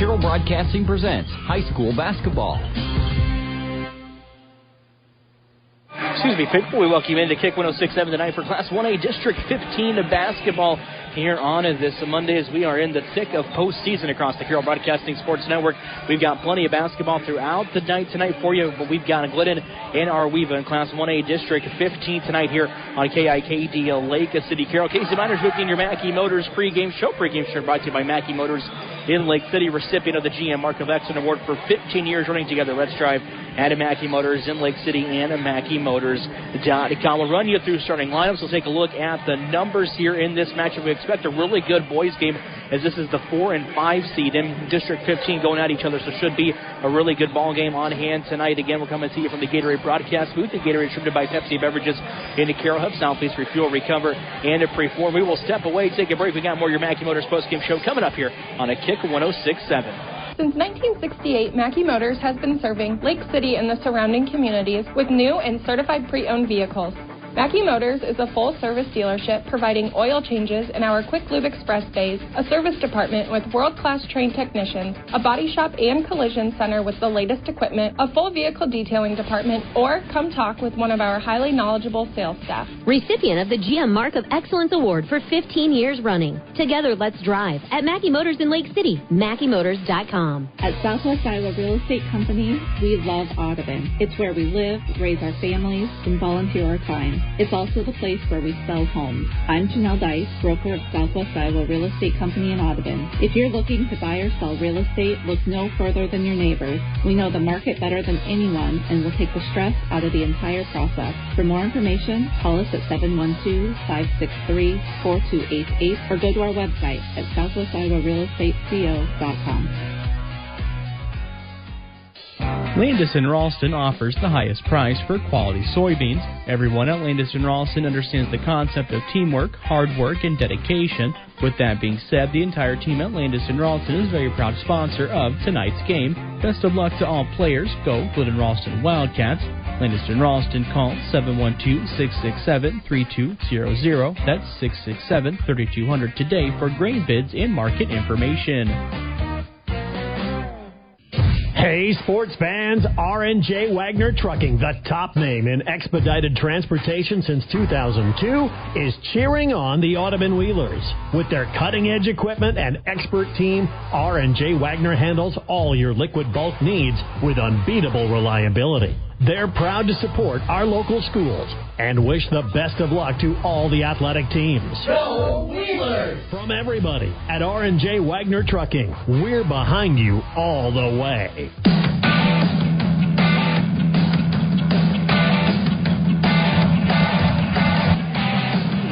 Carroll Broadcasting presents high school basketball. Excuse me, people. We welcome you into Kick 106.7 tonight for Class 1A District 15 basketball here on this Monday as we are in the thick of postseason across the Carroll Broadcasting Sports Network. We've got plenty of basketball throughout the night tonight for you, but we've got a Glidden and Arweva in Class 1A District 15 tonight here on KIKD Lake City. Carroll Casey Miners with you in your Mackey Motors pregame show. Pregame show brought to you by Mackey Motors in Lake City, recipient of the GM Mark of Excellence Award for 15 years running together. Let's drive at Mackey Motors in Lake City and MackeyMotors.com. We'll run you through starting lineups. We'll take a look at the numbers here in this matchup. We expect a really good boys game as this is the 4 and 5 seed in District 15 going at each other, so should be a really good ball game on hand tonight. Again, we'll come and see you from the Gatorade broadcast booth. The Gatorade distributed by Pepsi Beverages in the Carroll Hub, Southeast Refuel, Recover, and a Preform. We will step away, take a break. We got more of your Mackey Motors postgame show coming up here on a Kick 106.7. Since 1968, Mackey Motors has been serving Lake City and the surrounding communities with new and certified pre-owned vehicles. Mackey Motors is a full-service dealership providing oil changes in our Quick Lube Express bays, a service department with world-class trained technicians, a body shop and collision center with the latest equipment, a full vehicle detailing department, or come talk with one of our highly knowledgeable sales staff. Recipient of the GM Mark of Excellence Award for 15 years running. Together, let's drive at Mackey Motors in Lake City, MackeyMotors.com. At Southwest Iowa Real Estate Company, we love Audubon. It's where we live, raise our families, and volunteer our time. It's also the place where we sell homes. I'm Janelle Dice, broker of Southwest Iowa Real Estate Company in Audubon. If you're looking to buy or sell real estate, look no further than your neighbors. We know the market better than anyone and will take the stress out of the entire process. For more information, call us at 712-563-4288 or go to our website at southwestiowarealestateco.com. Glidden-Ralston offers the highest price for quality soybeans. Everyone at Glidden-Ralston understands the concept of teamwork, hard work, and dedication. With that being said, the entire team at Glidden-Ralston is a very proud sponsor of tonight's game. Best of luck to all players. Go Glidden-Ralston Wildcats. Glidden-Ralston, call 712-667-3200. That's 667-3200 today for grain bids and market information. Hey, sports fans, R&J Wagner Trucking, the top name in expedited transportation since 2002, is cheering on the Audubon Wheelers. With their cutting-edge equipment and expert team, R&J Wagner handles all your liquid bulk needs with unbeatable reliability. They're proud to support our local schools and wish the best of luck to all the athletic teams. Go Wheelers! From everybody at R&J Wagner Trucking, we're behind you all the way.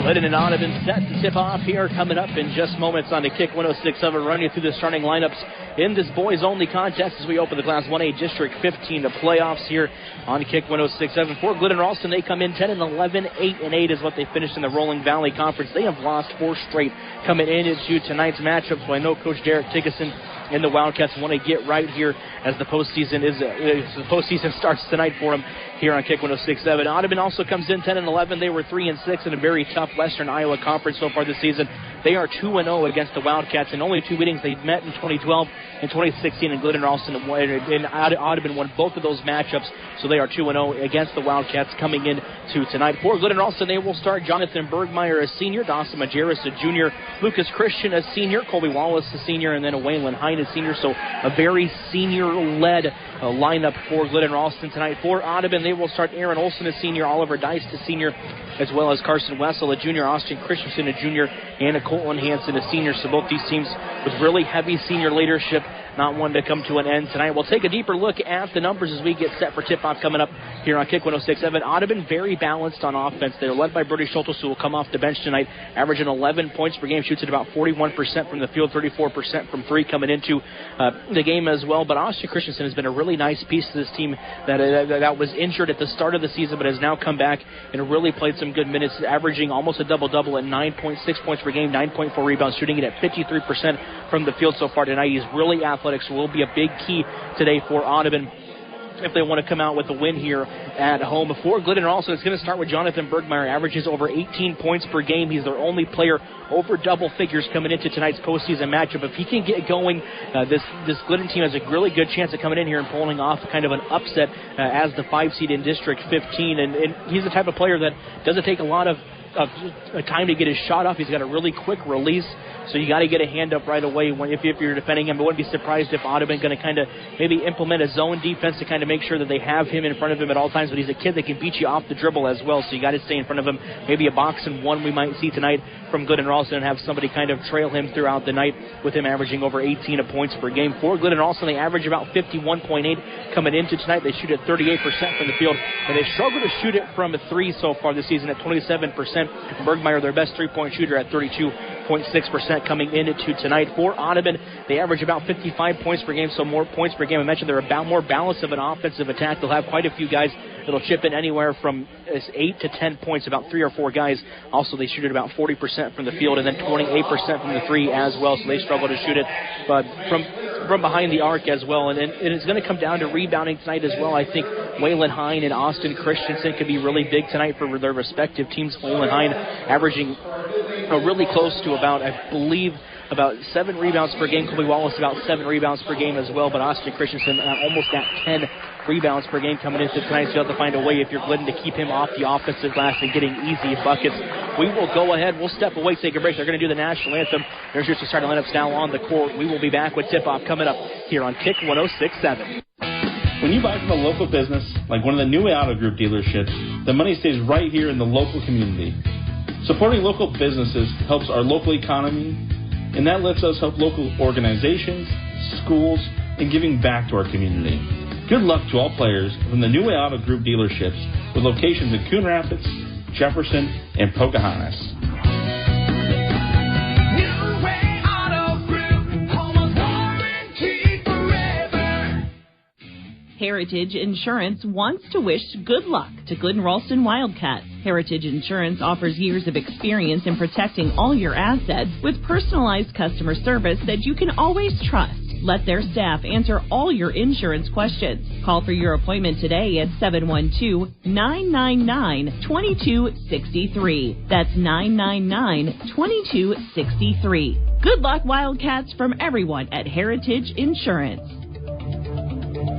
Glidden and Audubon set to tip off here coming up in just moments on the Kick 106.7. Run you through the starting lineups in this boys-only contest as we open the Class 1A District 15 to playoffs here on Kick 106.7. For Glidden-Ralston, they come in 10-11, 8-8 is what they finished in the Rolling Valley Conference. They have lost 4 straight coming into tonight's matchup, so I know Coach Derek Tickerson and the Wildcats want to get right here as the postseason starts tonight for them here on Kick 106.7. Audubon also comes in 10-11. They were 3-6 in a very tough Western Iowa Conference so far this season. They are 2-0 against the Wildcats, and only 2 meetings they've met in 2012 and 2016. And Glidden-Ralston and Audubon won both of those matchups, so they are 2-0 against the Wildcats coming in to tonight. For Glidden-Ralston, they will start Jonathan Bergmeyer, a senior, Dawson Majerus, a junior, Lucas Christian, a senior, Colby Wallace, a senior, and then a Waylon Hine, a senior. So a very senior-led lineup for Glidden-Ralston tonight. For Audubon, they will start Aaron Olson, a senior, Oliver Dice, a senior, as well as Carson Wessel, a junior, Austin Christensen, a junior, and a Colton Hansen, a senior. So both these teams with really heavy senior leadership, not one to come to an end tonight. We'll take a deeper look at the numbers as we get set for tip-off coming up here on Kick 106.7. Audubon very balanced on offense. They're led by Brody Schultes, who will come off the bench tonight, averaging 11 points per game, shoots at about 41% from the field, 34% from 3 coming into the game as well. But Austin Christensen has been a really nice piece to this team that was injured at the start of the season but has now come back and really played some good minutes, averaging almost a double-double at 9.6 points per game, 9.4 rebounds, shooting it at 53% from the field so far tonight. He's really athletic, so will be a big key today for Audubon. if they want to come out with a win here at home. For Glidden-Ralston, it's going to start with Jonathan Bergmeyer, averages over 18 points per game. He's their only player over double figures coming into tonight's postseason matchup. If he can get going, this Glidden team has a really good chance of coming in here and pulling off kind of an upset as the 5 seed in District 15. And he's the type of player that doesn't take a lot of time to get his shot off. He's got a really quick release, so you got to get a hand up right away if you're defending him. I wouldn't be surprised if Audubon going to kind of maybe implement a zone defense to kind of make sure that they have him in front of him at all times, but he's a kid that can beat you off the dribble as well, so you got to stay in front of him. Maybe a box and one we might see tonight from Glidden-Ralston and have somebody kind of trail him throughout the night with him averaging over 18 points per game. For Glidden-Ralston, they average about 51.8 coming into tonight. They shoot at 38% from the field, and they struggle to shoot it from a 3 so far this season at 27%. Bergmeyer, their best three-point shooter, at 32.6% coming into tonight. For Audubon, they average about 55 points per game, so more points per game. I mentioned they're about more balanced of an offensive attack. They'll have quite a few guys that'll chip in anywhere from 8 to 10 points, about 3 or 4 guys. Also, they shoot at about 40% from the field and then 28% from the 3 as well, so they struggle to shoot it but from behind the arc as well. And it's going to come down to rebounding tonight as well. I think Waylon Hine and Austin Christensen could be really big tonight for their respective teams. Waylon Hine averaging really close to about 7 rebounds per game. Colby Wallace about 7 rebounds per game as well, but Austin Christensen almost at 10 rebounds per game coming into tonight, so you have to find a way if you're Glidden to keep him off the offensive glass and getting easy buckets. We will go ahead. We'll step away, take a break. They're going to do the national anthem. There's your starting lineups now on the court. We will be back with tip-off coming up here on Kick 106.7. When you buy from a local business, like one of the New Way Auto Group dealerships, the money stays right here in the local community. Supporting local businesses helps our local economy, and that lets us help local organizations, schools, and giving back to our community. Good luck to all players from the New Way Auto Group dealerships with locations in Coon Rapids, Jefferson, and Pocahontas. New Way Auto Group, home of warranty forever. Heritage Insurance wants to wish good luck to Glidden-Ralston Wildcats. Heritage Insurance offers years of experience in protecting all your assets with personalized customer service that you can always trust. Let their staff answer all your insurance questions. Call for your appointment today at 712-999-2263. That's 999-2263. Good luck, Wildcats, from everyone at Heritage Insurance.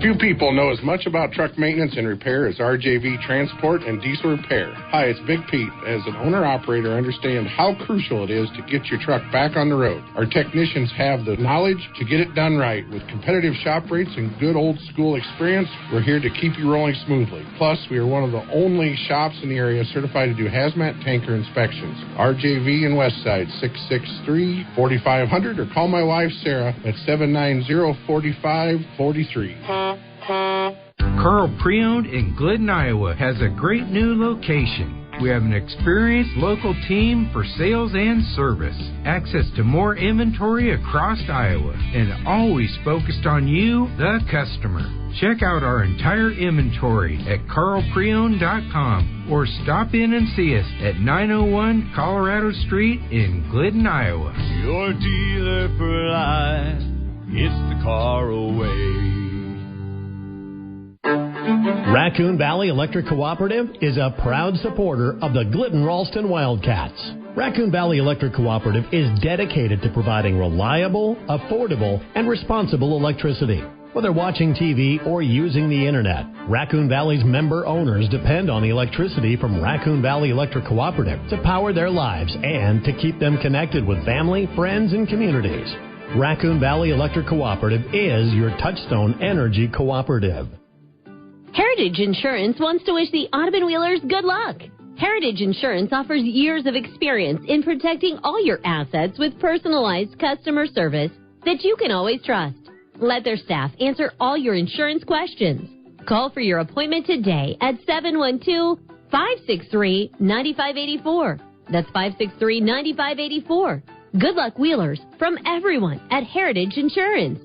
Few people know as much about truck maintenance and repair as RJV Transport and Diesel Repair. Hi, it's Big Pete. As an owner-operator, I understand how crucial it is to get your truck back on the road. Our technicians have the knowledge to get it done right. With competitive shop rates and good old-school experience, we're here to keep you rolling smoothly. Plus, we are one of the only shops in the area certified to do hazmat tanker inspections. RJV in Westside, 663-4500, or call my wife, Sarah, at 790-4543. Carl Pre-Owned in Glidden, Iowa has a great new location. We have an experienced local team for sales and service, access to more inventory across Iowa, and always focused on you, the customer. Check out our entire inventory at carlpreowned.com or stop in and see us at 901 Colorado Street in Glidden, Iowa. Your dealer for life, it's the Carl way. Raccoon Valley Electric Cooperative is a proud supporter of the Glidden-Ralston Wildcats. Raccoon Valley Electric Cooperative is dedicated to providing reliable, affordable, and responsible electricity. Whether watching TV or using the internet, Raccoon Valley's member owners depend on the electricity from Raccoon Valley Electric Cooperative to power their lives and to keep them connected with family, friends, and communities. Raccoon Valley Electric Cooperative is your Touchstone Energy cooperative. Heritage Insurance wants to wish the Audubon Wheelers good luck. Heritage Insurance offers years of experience in protecting all your assets with personalized customer service that you can always trust. Let their staff answer all your insurance questions. Call for your appointment today at 712-563-9584. That's 563-9584. Good luck, Wheelers, from everyone at Heritage Insurance.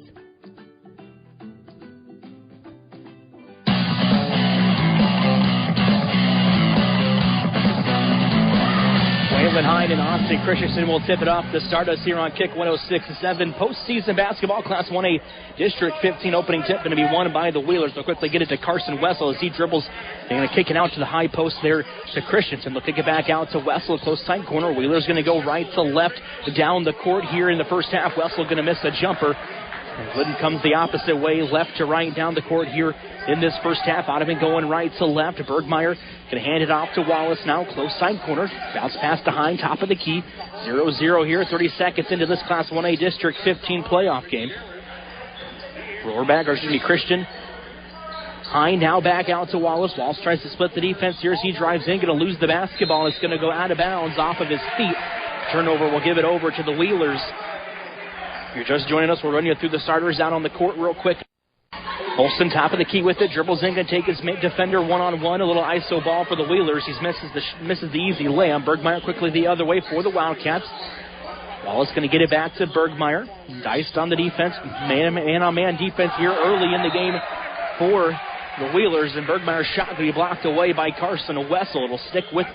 Colvin Hine and Austin Christensen will tip it off to start us here on Kick 106.7. Postseason basketball, Class 1A District 15 opening tip going to be won by the Wheelers. They'll quickly get it to Carson Wessel as he dribbles. They're going to kick it out to the high post there to Christensen. They'll kick it back out to Wessel, close side corner. Wheeler's going to go right to left down the court here in the first half. Wessel going to miss a jumper. And Glidden comes the opposite way, left to right down the court here in this first half. Audubon going right to left. Bergmeyer going to hand it off to Wallace now, close side corner. Bounce pass to Hine, top of the key. 0-0 here, 30 seconds into this Class 1A District 15 playoff game. Christian. Hine now back out to Wallace. Wallace tries to split the defense here as he drives in. Going to lose the basketball. It's going to go out of bounds off of his feet. Turnover will give it over to the Wheelers. If you're just joining us, we'll run you through the starters out on the court real quick. Olsen, top of the key with it. Dribbles in, going to take his defender one-on-one. A little ISO ball for the Wheelers. He misses the easy layup. Bergmeyer quickly the other way for the Wildcats. Wallace going to get it back to Bergmeyer. Diced on the defense. Man-on-man defense here early in the game for the Wheelers. And Bergmeyer's shot going to be blocked away by Carson Wessel. It'll stick with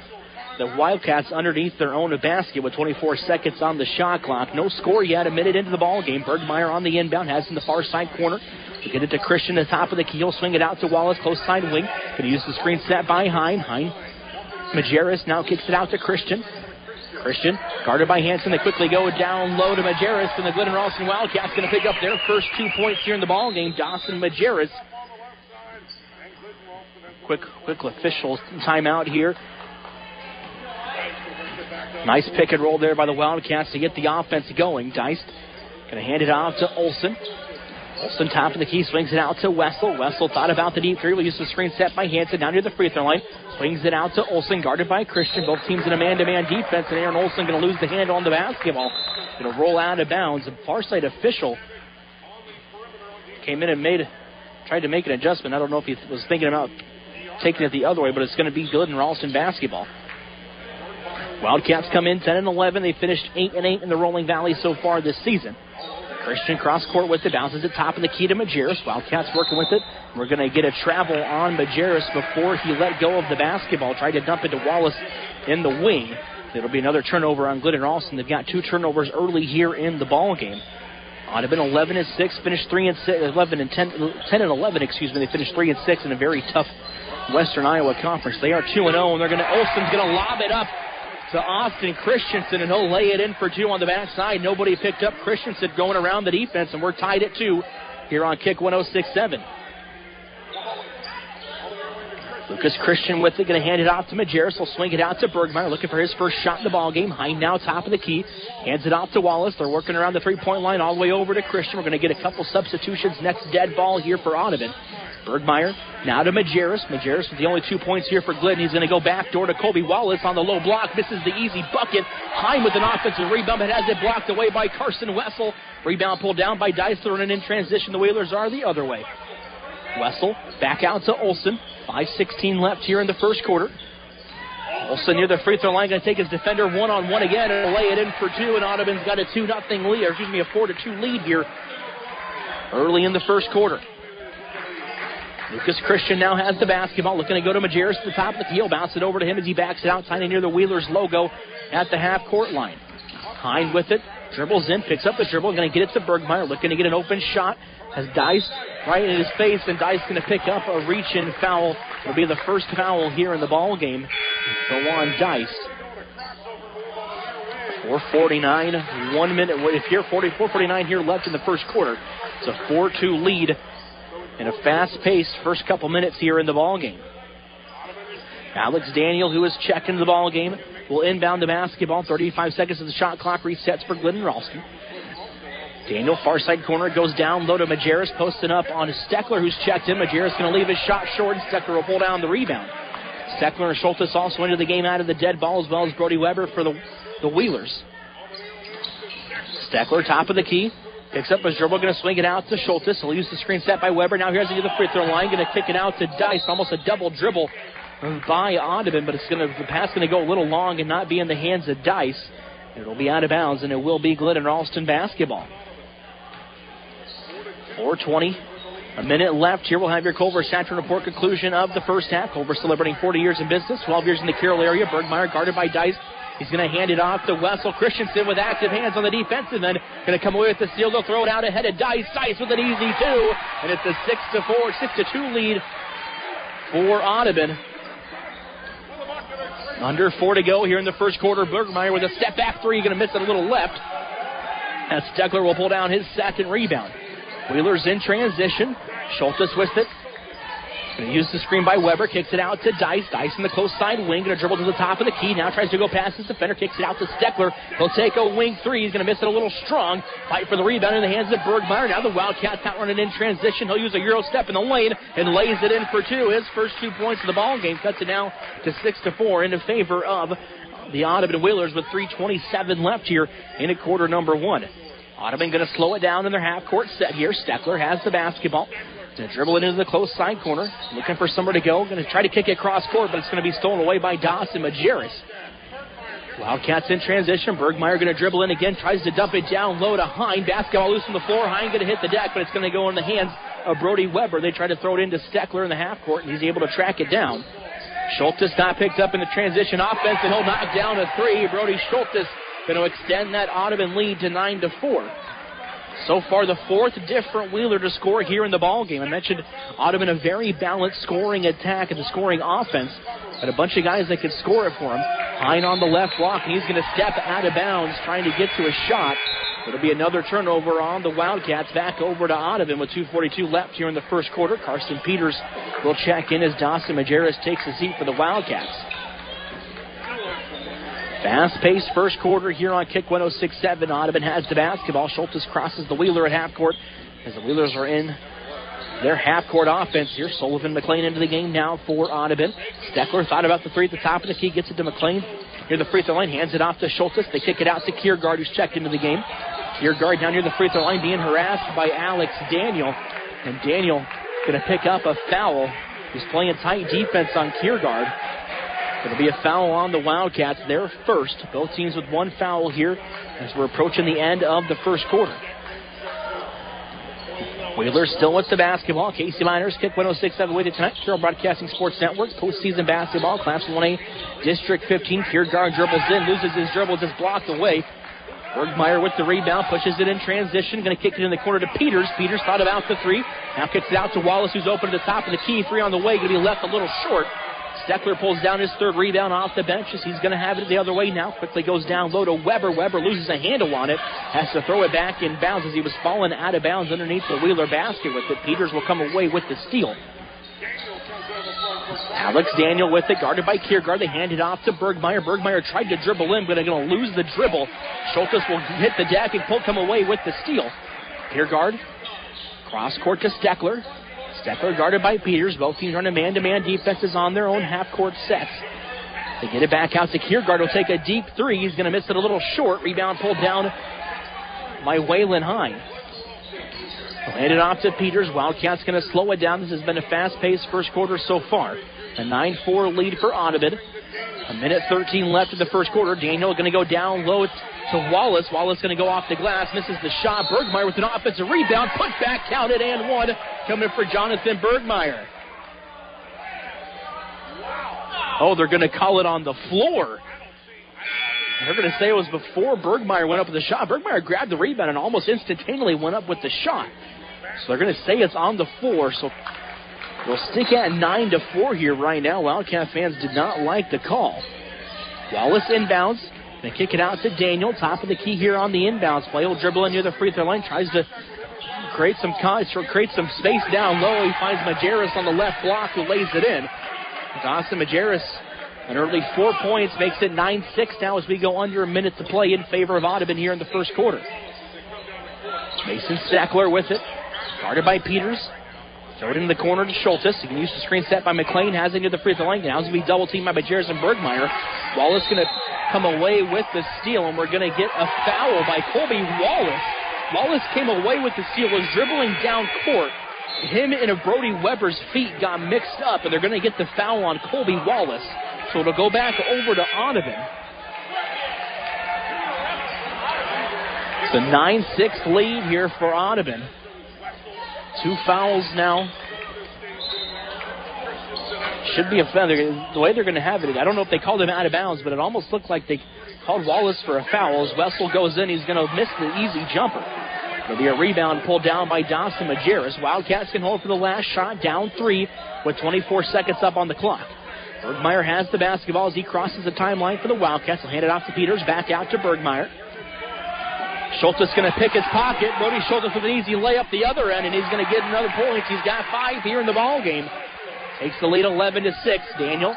the Wildcats underneath their own basket with 24 seconds on the shot clock. No score yet, a minute into the ball game. Bergmeyer on the inbound, has in the far side corner. To get it to Christian at the top of the key. He'll swing it out to Wallace, close side wing. Going to use the screen set by Hine. Majerus now kicks it out to Christian. Christian, guarded by Hanson. They quickly go down low to Majerus, and the Glidden-Ralston Wildcats going to pick up their first 2 points here in the ball game. Dawson Majerus. Quick official timeout here. Nice pick and roll there by the Wildcats to get the offense going. Deist going to hand it off to Olsen. Olsen, top of the key, swings it out to Wessel. Wessel thought about the deep three. Will use the screen set by Hanson down near the free throw line. Swings it out to Olsen, guarded by Christian. Both teams in a man-to-man defense, and Aaron Olsen going to lose the handle on the basketball. Going to roll out of bounds. A far side official came in and tried to make an adjustment. I don't know if he was thinking about taking it the other way, but it's going to be Glidden-Ralston basketball. Wildcats come in 10-11. They finished 8-8 in the Rolling Valley so far this season. Christian cross court with it, bounces it top of the key to Majerus. Wildcats working with it. We're going to get a travel on Majerus before he let go of the basketball. Tried to dump it to Wallace in the wing. It'll be another turnover on Glidden-Ralston. They've got 2 turnovers early here in the ball game. Audubon 11-6, finished 3-6, 10-11. Excuse me. They finished 3-6 in a very tough Western Iowa Conference. They are 2-0, and Olsen's going to lob it up to Austin Christensen, and he'll lay it in for 2 on the backside. Nobody picked up Christensen going around the defense, and we're tied at 2 here on Kick 106.7. Lucas Christian with it, going to hand it off to Majerus. He'll swing it out to Bergmeyer, looking for his first shot in the ball game. Hine now top of the key, hands it off to Wallace. They're working around the three-point line all the way over to Christian. We're going to get a couple substitutions. Next dead ball here for Audubon. Bergmeyer now to Majerus. Majerus with the only 2 points here for Glidden. He's going to go back door to Colby Wallace on the low block. Misses the easy bucket. Hine with an offensive rebound, but has it blocked away by Carson Wessel. Rebound pulled down by Deisler, and in transition, the Wheelers are the other way. Wessel back out to Olsen. 5:16 left here in the first quarter. Olsen near the free throw line, going to take his defender one-on-one again and lay it in for 2, and Audubon's got a 2-0 lead, or excuse me, a 4-2 lead here early in the first quarter. Lucas Christian now has the basketball, looking to go to Majerus at the top of the field. Bounce it over to him as he backs it out, tiny near the Wheelers logo at the half-court line. Hine with it, dribbles in, picks up the dribble, going to get it to Bergmeyer, looking to get an open shot. Has Dice right in his face, and Dice going to pick up a reach-in foul. It'll be the first foul here in the ball game. Go on Dice. 4:49, 1 minute. If you're 4:49 here left in the first quarter, it's a 4-2 lead. In a fast-paced first couple minutes here in the ball game. Alex Daniel, who is checking the ball game, will inbound the basketball. 35 seconds of the shot clock resets for Glidden-Ralston. Daniel, far side corner, goes down low to Majerus, posting up on Steckler, who's checked in. Majerus going to leave his shot short, and Steckler will pull down the rebound. Steckler and Schultes also into the game out of the dead ball, as well as Brody Weber for the Wheelers. Steckler, top of the key. Picks up his dribble, going to swing it out to Schultes. He'll use the screen set by Weber. Now here's into the free throw line, going to kick it out to Dice. Almost a double dribble by Audubon, but the pass going to go a little long and not be in the hands of Dice. It'll be out of bounds, and it will be Glidden-Ralston basketball. 4:20, a minute left here. We'll have your Culver Saturn Report conclusion of the first half. Culver celebrating 40 years in business, 12 years in the Carroll area. Bergmeyer guarded by Dice. He's going to hand it off to Wessel Christensen with active hands on the defensive end. Going to come away with the steal. They'll throw it out ahead of Dice. Dice with an easy 2. And it's a 6-2 lead for Audubon. Under 4 to go here in the first quarter. Bergmeyer with a step back 3. Going to miss it a little left. As Steckler will pull down his second rebound. Wheeler's in transition. Schultes with it. Going to use the screen by Weber. Kicks it out to Dice. Dice in the close side wing. Going to dribble to the top of the key. Now tries to go past his defender. Kicks it out to Steckler. He'll take a wing 3. He's going to miss it a little strong. Fight for the rebound in the hands of Bergmeyer. Now the Wildcats out running in transition. He'll use a Euro step in the lane and lays it in for 2. His first 2 points of the ball game cuts it now to 6-4 in favor of the Audubon Wheelers with 3:27 left here in quarter number 1. Audubon going to slow it down in their half-court set here. Steckler has the basketball. Going to dribble it into the close side corner. Looking for somewhere to go. Going to try to kick it cross court, but it's going to be stolen away by Dawson Majerus. Wildcats in transition. Bergmeyer going to dribble in again. Tries to dump it down low to Hine. Basketball loose on the floor. Hine going to hit the deck, but it's going to go in the hands of Brody Weber. They try to throw it into Steckler in the half-court, and he's able to track it down. Schultes got picked up in the transition offense, and he'll knock down a 3. Brody Schultes going to extend that Audubon lead to 9-4. So far, the 4th different Wheeler to score here in the ball game. I mentioned Audubon a very balanced scoring attack and the scoring offense, but a bunch of guys that could score it for him. Hine on the left block, and he's going to step out of bounds trying to get to a shot. It'll be another turnover on the Wildcats. Back over to Audubon with 2:42 left here in the first quarter. Carson Peters will check in as Dawson Majerus takes a seat for the Wildcats. Fast-paced first quarter here on Kick 106.7. Audubon has the basketball. Schultes crosses the Wheeler at half-court as the Wheelers are in their half-court offense here. Sullivan McLean into the game now for Audubon. Steckler thought about the 3 at the top of the key. Gets it to McLean near the free throw line. Hands it off to Schultes. They kick it out to Kiergaard, who's checked into the game. Kiergaard down near the free throw line being harassed by Alex Daniel. And Daniel going to pick up a foul. He's playing tight defense on Kiergaard. It'll be a foul on the Wildcats, their first. Both teams with 1 foul here as we're approaching the end of the first quarter. Wheeler still with the basketball. Casey Miners, Kick 106.7 with you tonight. Carroll Broadcasting Sports Network, postseason basketball, Class 1A, District 15. Kiergaard dribbles in, loses his dribble, just blocked away. Bergmeyer with the rebound, pushes it in transition. Going to kick it in the corner to Peters. Peters thought about the 3. Now kicks it out to Wallace, who's open at the top of the key. 3 on the way, going to be left a little short. Steckler pulls down his 3rd rebound off the bench as he's going to have it the other way now. Quickly goes down low to Weber. Weber loses a handle on it. Has to throw it back in bounds as he was falling out of bounds underneath the Wheeler basket with it. Peters will come away with the steal. Alex Daniel with it, guarded by Kiergaard. They hand it off to Bergmeyer. Bergmeyer tried to dribble in, but they're going to lose the dribble. Schultes will hit the deck and come away with the steal. Kiergaard, cross court to Steckler. Steckler guarded by Peters. Both teams running man-to-man defenses on their own half-court sets. They get it back out to Kiergaard. He'll take a deep 3. He's going to miss it a little short. Rebound pulled down by Waylon Hine. Hand it off to Peters. Wildcats going to slow it down. This has been a fast-paced first quarter so far. A 9-4 lead for Audubon. 1:13 left in the first quarter. Daniel going to go down low to Wallace. Wallace going to go off the glass. Misses the shot. Bergmeyer with an offensive rebound. Put back, counted, and 1. Coming for Jonathan Bergmeyer. Oh, they're going to call it on the floor. They're going to say it was before Bergmeyer went up with the shot. Bergmeyer grabbed the rebound and almost instantaneously went up with the shot. So they're going to say it's on the floor. So we'll stick at 9-4 here right now. Wildcat fans did not like the call. Wallace inbounds. They kick it out to Daniel. Top of the key here on the inbounds play. He'll dribble in near the free throw line. Tries to create some space down low. He finds Majerus on the left block who lays it in. Dawson Majerus, an early 4 points, makes it 9-6 now as we go under a minute to play in favor of Audubon here in the first quarter. Mason Steckler with it. Guarded by Peters. Throw it in the corner to Schultes. He can use the screen set by McLean. Has it near the free throw line. Now he's going to be double teamed by Majerus and Bergmeyer. Wallace going to come away with the steal, and we're going to get a foul by Colby Wallace. Wallace came away with the steal, was dribbling down court. Him and Brody Weber's feet got mixed up, and they're going to get the foul on Colby Wallace. So it'll go back over to Audubon. It's a 9-6 lead here for Audubon. 2 fouls now. Should be a foul. The way they're going to have it, I don't know if they called him out of bounds, but it almost looked like they called Wallace for a foul as Wessel goes in. He's going to miss the easy jumper. It'll be a rebound pulled down by Dawson Majerus. Wildcats can hold for the last shot, down 3 with 24 seconds up on the clock. Bergmeyer has the basketball as he crosses the timeline for the Wildcats. He'll hand it off to Peters, back out to Bergmeyer. Schultz is going to pick his pocket. Brody Schultz with an easy layup the other end, and he's going to get another point. He's got 5 here in the ball game. Takes the lead 11-6. Daniel,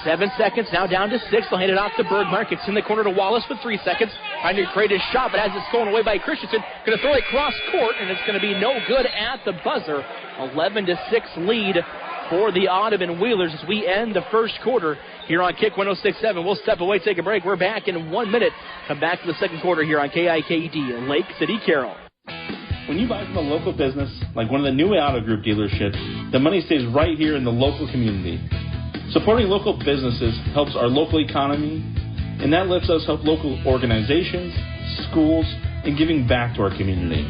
7 seconds, now down to 6. They'll hand it off to Bergmeyer. Kicks in the corner to Wallace for 3 seconds. Trying to create his shot, but as it's stolen away by Christensen, going to throw it cross court, and it's going to be no good at the buzzer. 11-6 lead for the Audubon Wheelers as we end the first quarter here on Kick 106.7. We'll step away, take a break. We're back in 1 minute. Come back to the second quarter here on KIKD, Lake City, Carroll. When you buy from a local business, like one of the new Auto Group dealerships, the money stays right here in the local community. Supporting local businesses helps our local economy, and that lets us help local organizations, schools, and giving back to our community.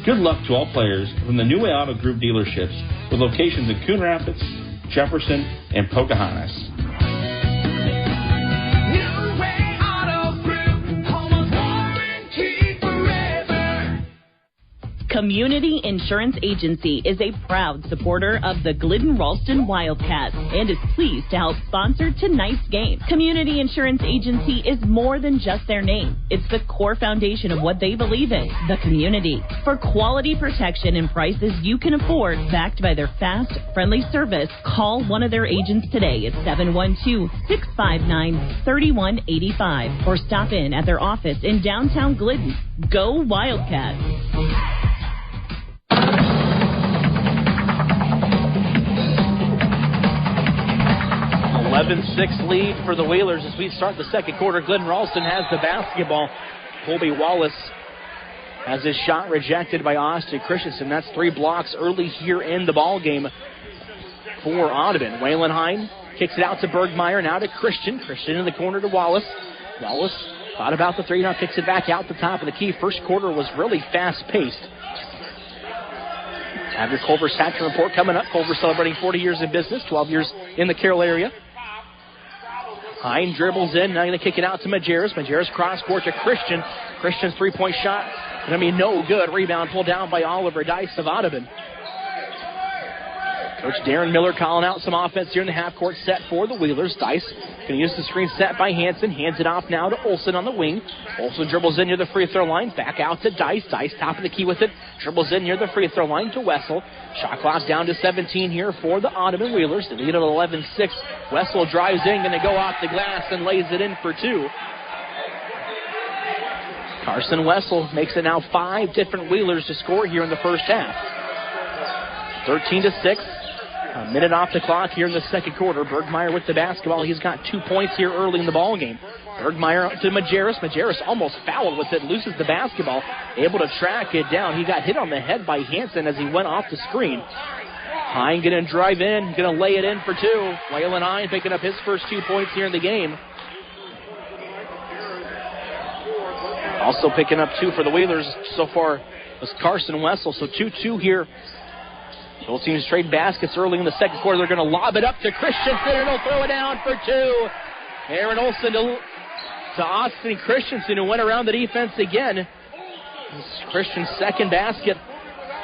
Good luck to all players from the New Way Auto Group dealerships with locations in Coon Rapids, Jefferson, and Pocahontas. New Way Auto Group, home of warranty forever. Community Insurance Agency is a proud supporter of the Glidden-Ralston Wildcats and is pleased to help sponsor tonight's game. Community Insurance Agency is more than just their name. It's the core foundation of what they believe in, the community. For quality protection and prices you can afford, backed by their fast, friendly service, call one of their agents today at 712-659-3185 or stop in at their office in downtown Glidden. Go Wildcats! 11-6 lead for the Wheelers as we start the second quarter. Glidden-Ralston has the basketball. Colby Wallace has his shot rejected by Austin Christensen. That's 3 blocks early here in the ball game for Audubon. Waylon Hine kicks it out to Bergmeyer, now to Christian. Christian in the corner to Wallace. Wallace thought about the 3, now kicks it back out the top of the key. First quarter was really fast-paced. Have your Culver Satchel report coming up. Culver celebrating 40 years in business, 12 years in the Carroll area. Hine dribbles in, now going to kick it out to Majerus. Majerus cross court to Christian. Christian's 3-point shot going to be no good. Rebound pulled down by Oliver Dice of Audubon. Coach Darren Miller calling out some offense here in the half-court set for the Wheelers. Dice going to use the screen set by Hanson. Hands it off now to Olsen on the wing. Olsen dribbles in near the free throw line. Back out to Dice. Dice top of the key with it. Dribbles in near the free throw line to Wessel. Shot clock down to 17 here for the Audubon Wheelers. The lead at 11-6. Wessel drives in, going to go off the glass and lays it in for 2. Carson Wessel makes it now 5 different Wheelers to score here in the first half. 13-6. A minute off the clock here in the second quarter. Bergmeyer with the basketball. He's got 2 points here early in the ball game. Bergmeyer to Majerus. Majerus almost fouled with it, loses the basketball. Able to track it down. He got hit on the head by Hanson as he went off the screen. Hine going to drive in, going to lay it in for 2. Waylon Hine picking up his first 2 points here in the game. Also picking up 2 for the Wheelers so far was Carson Wessel. So 2-2 here. Both teams trade baskets early in the second quarter. They're going to lob it up to Christensen, and he'll throw it down for 2. Aaron Olsen to Austin Christensen, who went around the defense again. This is Christian's second basket.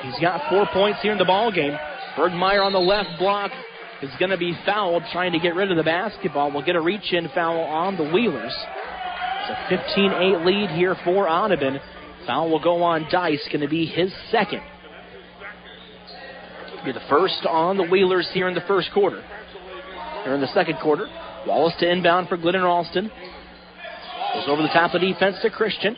He's got 4 points here in the ball game. Bergmeyer on the left block is going to be fouled, trying to get rid of the basketball. We'll get a reach-in foul on the Wheelers. It's a 15-8 lead here for Audubon. Foul will go on Dice, going to be his second. Be the first on the Wheelers here in the first quarter. Here in the second quarter, Wallace to inbound for Glidden-Ralston. Goes over the top of the defense to Christian.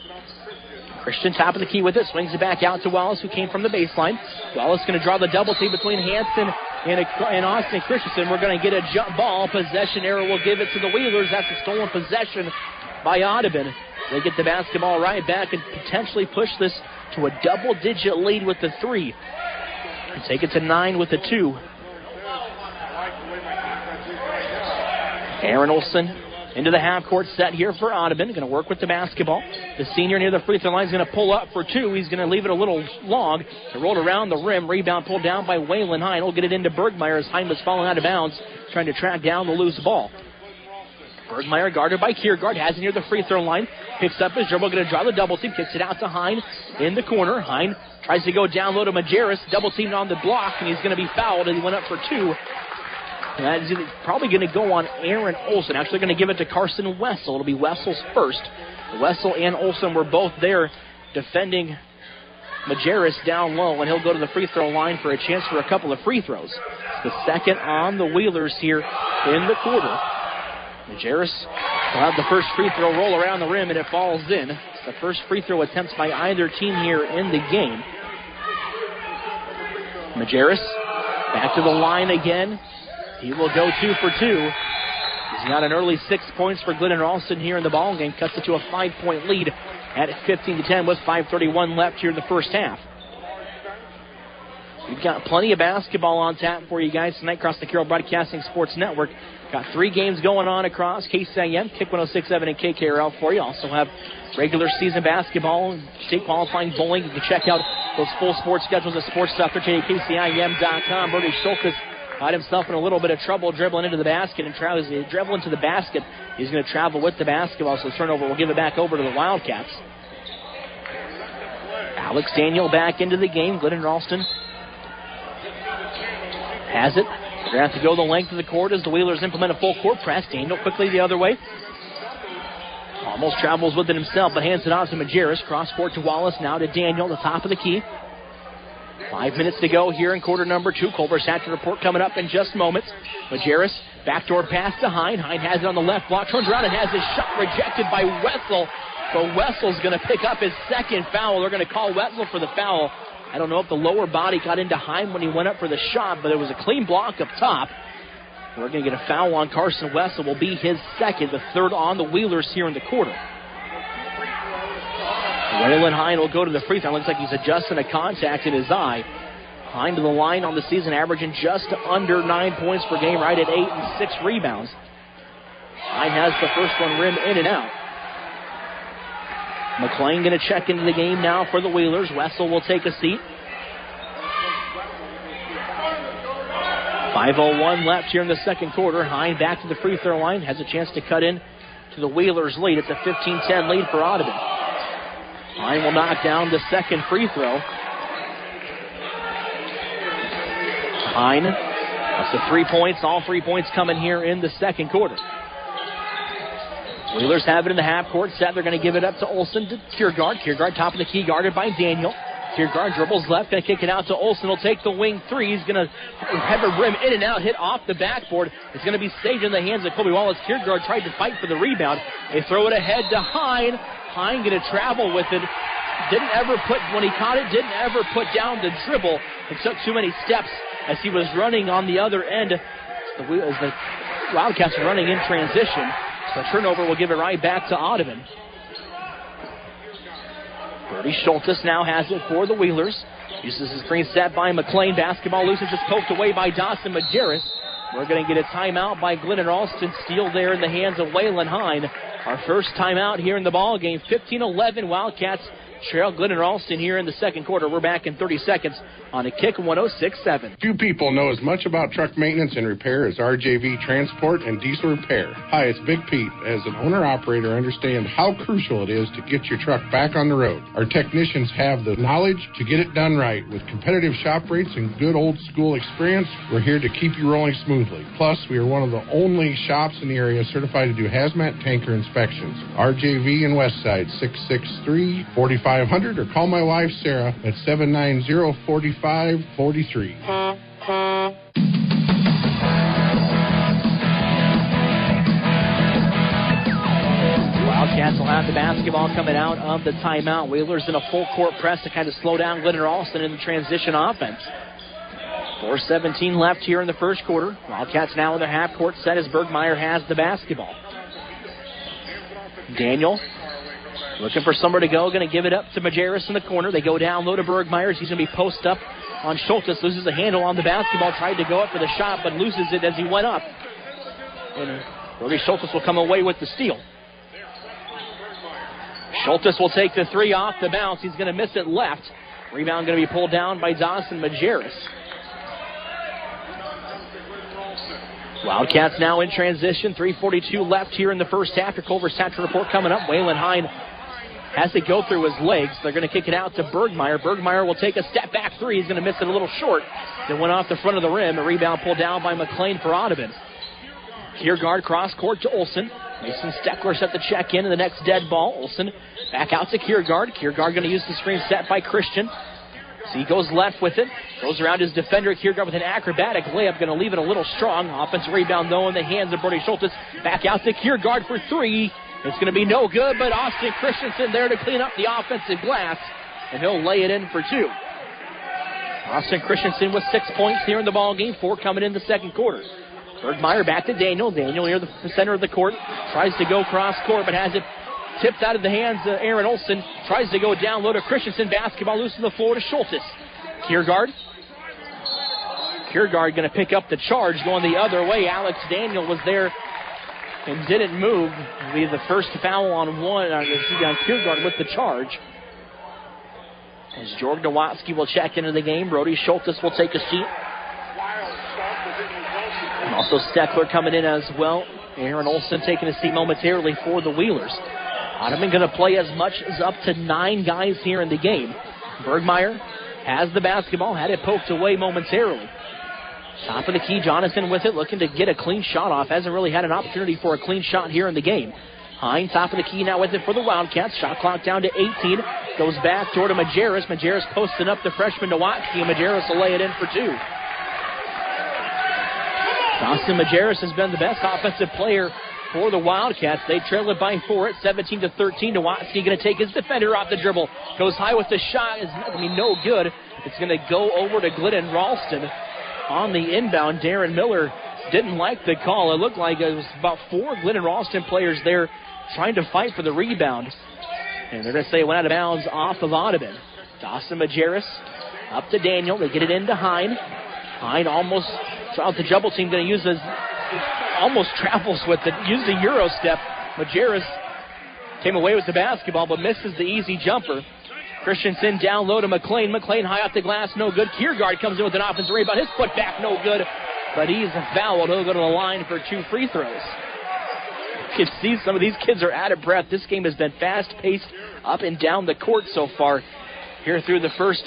Christian top of the key with it, swings it back out to Wallace, who came from the baseline. Wallace going to draw the double team between Hanson and Austin Christensen. We're going to get a jump ball. Possession error will give it to the Wheelers. That's a stolen possession by Audubon. They get the basketball right back and potentially push this to a double-digit lead with the 3. Take it to 9 with the 2. Aaron Olsen into the half-court set here for Audubon. Going to work with the basketball. The senior near the free throw line is going to pull up for 2. He's going to leave it a little long. It rolled around the rim. Rebound pulled down by Waylon Hine. He'll get it into Bergmeyer as Hine was falling out of bounds, trying to track down the loose ball. Bergmeyer guarded by Kiergaard, has it near the free throw line, picks up his dribble, going to draw the double team, kicks it out to Hine in the corner. Hine tries to go down low to Majerus, double teamed on the block, and he's going to be fouled, and he went up for 2. And that is probably going to go on Aaron Olson. Actually going to give it to Carson Wessel. It'll be Wessel's first. Wessel and Olson were both there defending Majerus down low, and he'll go to the free throw line for a chance for a couple of free throws. It's the second on the Wheelers here in the quarter. Majerus will have the first free throw roll around the rim, and it falls in. It's the first free throw attempts by either team here in the game. Majerus back to the line again. He will go 2 for 2. He's got an early 6 points for Glidden-Ralston here in the ball game. Cuts it to a 5-point lead at 15-10 with 5:31 left here in the first half. We've got plenty of basketball on tap for you guys tonight across the Carroll Broadcasting Sports Network. Got 3 games going on across KCIM, Kick 106.7, and KKRL for you. Also have regular season basketball, state qualifying bowling. You can check out those full sports schedules at sports.13kcim.com. Bernie Schultes got himself in a little bit of trouble dribbling into the basket, and as he dribble into the basket, he's going to travel with the basketball, so the turnover will give it back over to the Wildcats. Alex Daniel back into the game. Glidden-Ralston has it. They're going to have to go the length of the court as the Wheelers implement a full court press. Daniel quickly the other way. Almost travels with it himself, but hands it off to Majerus. Cross court to Wallace, now to Daniel, the top of the key. 5 minutes to go here in quarter number 2. Culver Satcher report coming up in just moments. Majerus, backdoor pass to Hine. Hine has it on the left block, turns around and has his shot rejected by Wessel. So Wessel's going to pick up his second foul. They're going to call Wessel for the foul. I don't know if the lower body got into Hine when he went up for the shot, but it was a clean block up top. We're going to get a foul on Carson Wessel. Will be his second, the third on the Wheelers here in the quarter. Waylon Hine will go to the free throw. Looks like he's adjusting a contact in his eye. Hine to the line on the season, averaging just under 9 points per game, right at 8 and 6 rebounds. Hine has the first one rim in and out. McLean going to check into the game now for the Wheelers. Wessel will take a seat. 5:01 left here in the second quarter. Hine back to the free throw line. Has a chance to cut in to the Wheelers' lead. It's a 15-10 lead for Audubon. Hine will knock down the second free throw. Hine, that's the 3 points. All 3 points coming here in the second quarter. Wheelers have it in the half-court set. They're going to give it up to Olson to Kiergaard. Kiergaard top of the key, guarded by Daniel. Kiergaard dribbles left, going to kick it out to Olson. He'll take the wing three. He's going to have a rim in and out, hit off the backboard. It's going to be saved in the hands of Kobe Wallace. Kiergaard tried to fight for the rebound. They throw it ahead to Hine. Hine going to travel with it. When he caught it, didn't ever put down the dribble. It took too many steps as he was running on the other end. As the Wildcats are running in transition. So the turnover will give it right back to Audubon. Bertie Schultes now has it for the Wheelers. Uses his screen set by McLean. Basketball loose and just poked away by Dawson Majerus. We're going to get a timeout by Glidden-Ralston. Steal there in the hands of Waylon Hine. Our first timeout here in the ball game. 15-11 Wildcats trail Glidden-Ralston here in the second quarter. We're back in 30 seconds on a Kick 106.7. Few people know as much about truck maintenance and repair as RJV Transport and Diesel Repair. Hi, it's Big Pete. As an owner-operator, I understand how crucial it is to get your truck back on the road. Our technicians have the knowledge to get it done right. With competitive shop rates and good old-school experience, we're here to keep you rolling smoothly. Plus, we are one of the only shops in the area certified to do hazmat tanker inspections. RJV in Westside, 663-4500, or call my wife, Sarah, at 790-4543. Wildcats will have the basketball coming out of the timeout. Wheelers in a full court press to kind of slow down Glidden-Ralston in the transition offense. 4:17 left here in the first quarter. Wildcats now in their half court set as Bergmeyer has the basketball. Daniel looking for somewhere to go. Going to give it up to Majerus in the corner. They go down low to Bergmeyer. He's going to be post up on Schultes. Loses a handle on the basketball. Tried to go up for the shot, but loses it as he went up. And Brody Schultes will come away with the steal. Schultes will take the three off the bounce. He's going to miss it left. Rebound going to be pulled down by Dawson Majerus. Wildcats now in transition. 3:42 left here in the first half. Your Culver Satchel report coming up. Waylon Hine has to go through his legs. They're going to kick it out to Bergmeyer. Bergmeyer will take a step back three. He's going to miss it a little short. It went off the front of the rim. A rebound pulled down by McLean for Audubon. Kiergaard cross court to Olsen. Mason Steckler set the check in the next dead ball. Olsen back out to Kiergaard. Kiergaard going to use the screen set by Christian. So he goes left with it. Goes around his defender. Kiergaard with an acrobatic layup. Going to leave it a little strong. Offensive rebound though in the hands of Brody Schultes. Back out to Kiergaard for three. It's going to be no good, but Austin Christensen there to clean up the offensive glass. And he'll lay it in for two. Austin Christensen with 6 points here in the ball game. 4 coming in the second quarter. Bergmeyer back to Daniel. Daniel near the center of the court. Tries to go cross court, but has it tipped out of the hands of Aaron Olsen. Tries to go down low to Christensen. Basketball loose on the floor to Schultes. Kiergaard going to pick up the charge going the other way. Alex Daniel was there and didn't move. It'll be the first foul on Kiergaard with the charge. As Jordan Nowatzki will check into the game, Brody Schultes will take a seat. And also Steckler coming in as well. Aaron Olsen taking a seat momentarily for the Wheelers. Audubon going to play as much as up to 9 guys here in the game. Bergmeyer has the basketball, had it poked away momentarily. Top of the key, Jonathan with it, looking to get a clean shot off. Hasn't really had an opportunity for a clean shot here in the game. Hine, top of the key now with it for the Wildcats. Shot clock down to 18. Goes back toward Majerus. Majerus posting up the freshman Nowatzki, and Majerus will lay it in for 2. Dawson Majerus has been the best offensive player for the Wildcats. They trail it by 4 at 17-13. Nowatzki going to take his defender off the dribble. Goes high with the shot. It's not going to be no good. It's going to go over to Glidden-Ralston on the inbound. Darren Miller didn't like the call. It looked like it was about 4 Glidden-Ralston players there trying to fight for the rebound. And they're going to say it went out of bounds off of Audubon. Dawson Majerus up to Daniel. They get it into Hine. Hine almost throughout the double team going to use his, almost travels with it, use the Euro step. Majerus came away with the basketball but misses the easy jumper. Christensen down low to McLean. McLean high off the glass, no good. Kiergaard comes in with an offensive rebound. His foot back, no good. But he's fouled. He'll go to the line for 2 free throws. You can see some of these kids are out of breath. This game has been fast-paced up and down the court so far here through the first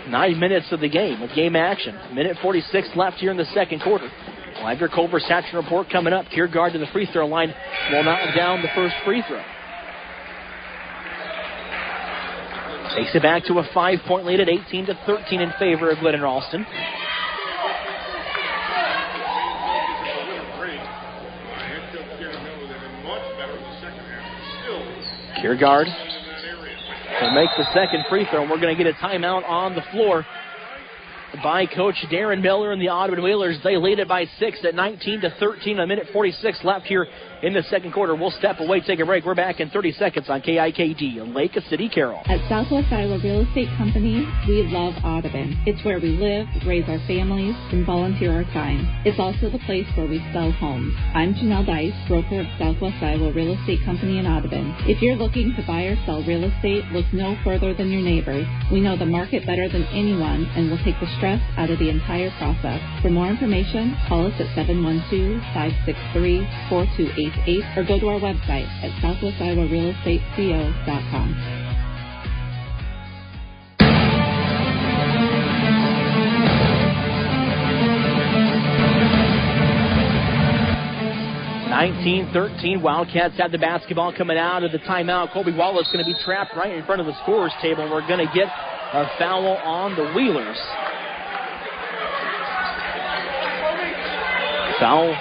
9 minutes of the game with game action. 1:46 left here in the second quarter. We'll have your Culver Satchel report coming up. Kiergaard to the free throw line will knock down the first free throw. Takes it back to a 5-point lead at 18-13 in favor of Glidden-Ralston. Kiergaard will make the second free throw, and we're going to get a timeout on the floor by Coach Darren Miller and the Audubon Wheelers. They lead it by 6 at 19-13. 1:46 left here in the second quarter. We'll step away, take a break. We're back in 30 seconds on KIKD, Lake City, Carroll. At Southwest Iowa Real Estate Company, we love Audubon. It's where we live, raise our families, and volunteer our time. It's also the place where we sell homes. I'm Janelle Dice, broker of Southwest Iowa Real Estate Company in Audubon. If you're looking to buy or sell real estate, look no further than your neighbors. We know the market better than anyone, and we'll take the stress out of the entire process. For more information, call us at 712-563-4288 or go to our website at southwestiowarealestateco.com. Wildcats have the basketball coming out of the timeout. Colby Wallace going to be trapped right in front of the scorer's table, and we're going to get a foul on the Wheelers. Foul.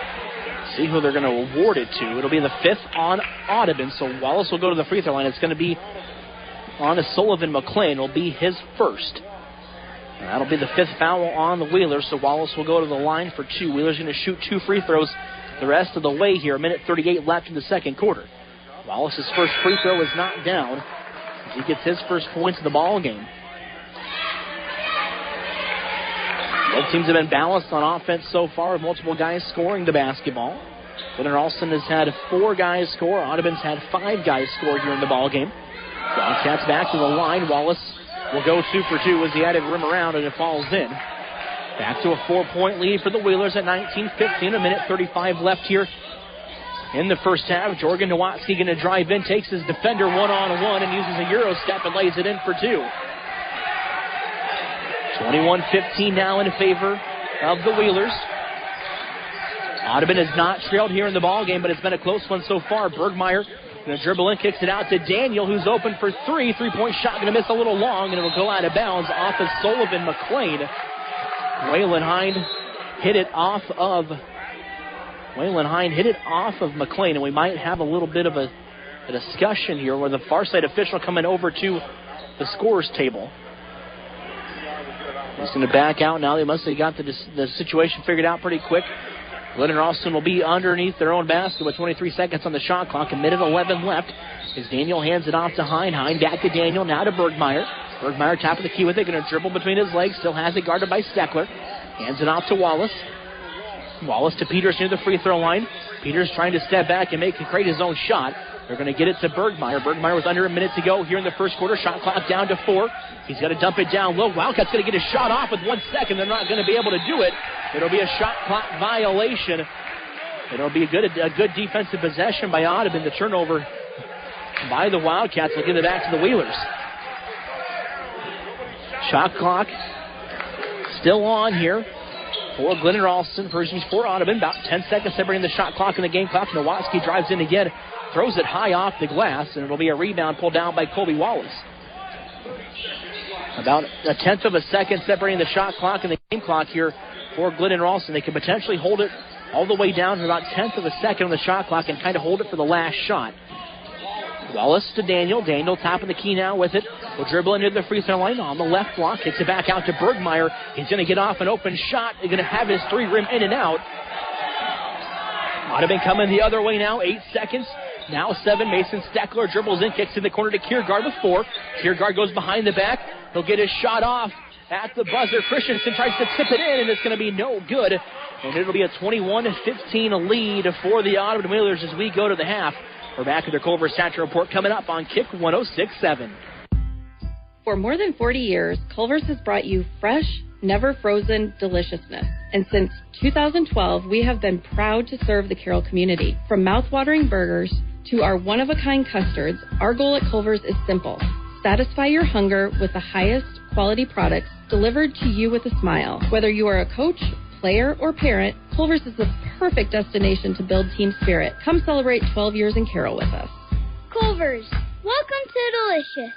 See who they're going to award it to. It'll be the 5th on Audubon, so Wallace will go to the free throw line. It's going to be on Sullivan McLean. It'll be his first. And that'll be the 5th foul on the Wheelers, so Wallace will go to the line for 2. Wheelers going to shoot 2 free throws the rest of the way here. 1:38 left in the second quarter. Wallace's first free throw is knocked down as he gets his first points of the ball game. Both teams have been balanced on offense so far, with multiple guys scoring the basketball. Glidden-Ralston has had 4 guys score. Audubon's had 5 guys score here in the ball game. Wildcats back to the line. Wallace will go 2 for 2 as he had it rim around and it falls in. Back to a 4-point lead for the Wheelers at 19-15. A minute 35 left here in the first half. Jorgen Nowatzki going to drive in, takes his defender one-on-one and uses a Euro step and lays it in for two. 21-15 now in favor of the Wheelers. Audubon has not trailed here in the ball game, but it's been a close one so far. Bergmeyer going to dribble in, kicks it out to Daniel, who's open for three. Three-point shot going to miss a little long, and it'll go out of bounds off of Sullivan McLean. Waylon Hind hit it off of McLean, and we might have a little bit of a discussion here where the far side official coming over to the scorer's table. He's going to back out now. They must have got the situation figured out pretty quick. Glidden-Ralston will be underneath their own basket with 23 seconds on the shot clock. A minute 11 left as Daniel hands it off to Hind. Hind back to Daniel, now to Bergmeyer. Bergmeyer top of the key with it, going to dribble between his legs. Still has it guarded by Steckler. Hands it off to Wallace. Wallace to Peters near the free throw line. Peters trying to step back and create his own shot. They're going to get it to Bergmeyer. Bergmeyer with under a minute to go here in the first quarter. Shot clock down to 4. He's got to dump it down low. Wildcats going to get his shot off with 1 second. They're not going to be able to do it. It'll be a shot clock violation. It'll be a good defensive possession by Audubon. The turnover by the Wildcats will give it back to the Wheelers. Shot clock still on here for Glidden-Ralston versus for Audubon. About 10 seconds separating the shot clock and the game clock. Nowatzki drives in again, throws it high off the glass, and it'll be a rebound pulled down by Colby Wallace. About a tenth of a second separating the shot clock and the game clock here for Glidden-Ralston. They could potentially hold it all the way down to about a tenth of a second on the shot clock and kind of hold it for the last shot. Wallace to Daniel. Daniel top of the key now with it. Will dribble into the free throw line on the left block. Kicks it back out to Bergmeyer. He's going to get off an open shot. He's going to have his three rim in and out. Audubon coming the other way now. 8 seconds. Now 7. Mason Steckler dribbles in. Kicks in the corner to Kiergaard with 4. Kiergaard goes behind the back. He'll get his shot off at the buzzer. Christensen tries to tip it in, and it's going to be no good. And it'll be a 21-15 lead for the Audubon Wheelers as we go to the half. We're back at their Culver Stat Report coming up on Kick 106.7. For more than 40 years, Culver's has brought you fresh, never frozen deliciousness. And since 2012, we have been proud to serve the Carroll community. From mouth-watering burgers to our one-of-a-kind custards, our goal at Culver's is simple. Satisfy your hunger with the highest quality products delivered to you with a smile. Whether you are a coach, player, or parent, Culver's is the perfect destination to build team spirit. Come celebrate 12 years in Carroll with us. Culver's, welcome to Delicious.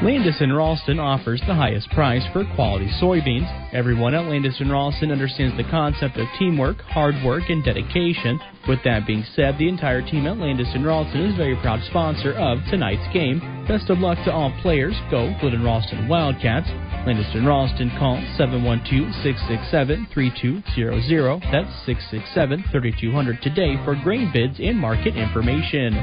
Landis+Ralston offers the highest price for quality soybeans. Everyone at Landis+Ralston understands the concept of teamwork, hard work, and dedication. With that being said, the entire team at Landis+Ralston is a very proud sponsor of tonight's game. Best of luck to all players. Go Glidden-Ralston Wildcats. Landis+Ralston, call 712-667-3200. That's 667-3200 today for grain bids and market information.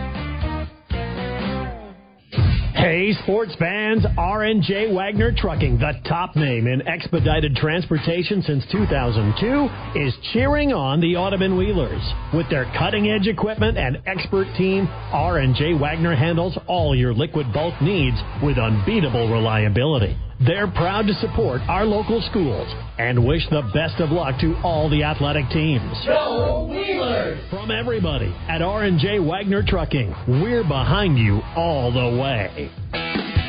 Hey, sports fans, R&J Wagner Trucking, the top name in expedited transportation since 2002, is cheering on the Audubon Wheelers. With their cutting-edge equipment and expert team, R&J Wagner handles all your liquid bulk needs with unbeatable reliability. They're proud to support our local schools and wish the best of luck to all the athletic teams. Go Wheelers! From everybody at R&J Wagner Trucking, we're behind you all the way.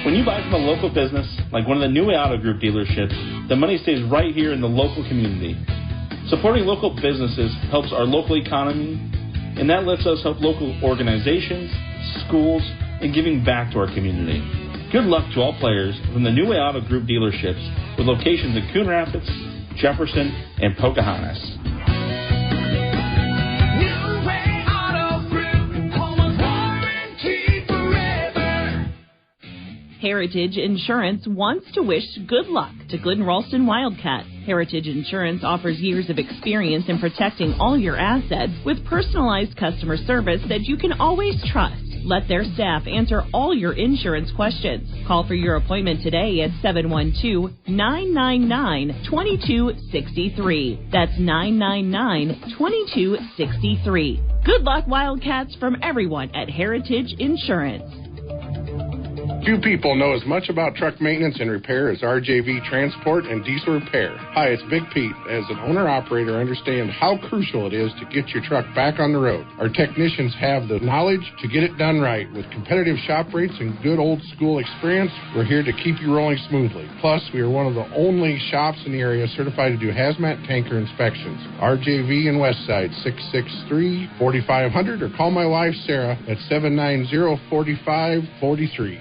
When you buy from a local business, like one of the new Auto Group dealerships, the money stays right here in the local community. Supporting local businesses helps our local economy, and that lets us help local organizations, schools, and giving back to our community. Good luck to all players from the New Way Auto Group dealerships with locations in Coon Rapids, Jefferson, and Pocahontas. New Way Auto Group, home of warranty forever. Heritage Insurance wants to wish good luck to Glidden-Ralston Wildcats. Heritage Insurance offers years of experience in protecting all your assets with personalized customer service that you can always trust. Let their staff answer all your insurance questions. Call for your appointment today at 712-999-2263. That's 999-2263. Good luck, Wildcats, from everyone at Heritage Insurance. Few people know as much about truck maintenance and repair as RJV Transport and Diesel Repair. Hi, it's Big Pete. As an owner-operator, I understand how crucial it is to get your truck back on the road. Our technicians have the knowledge to get it done right. With competitive shop rates and good old-school experience, we're here to keep you rolling smoothly. Plus, we are one of the only shops in the area certified to do hazmat tanker inspections. RJV in Westside, 663-4500, or call my wife, Sarah, at 790-4543.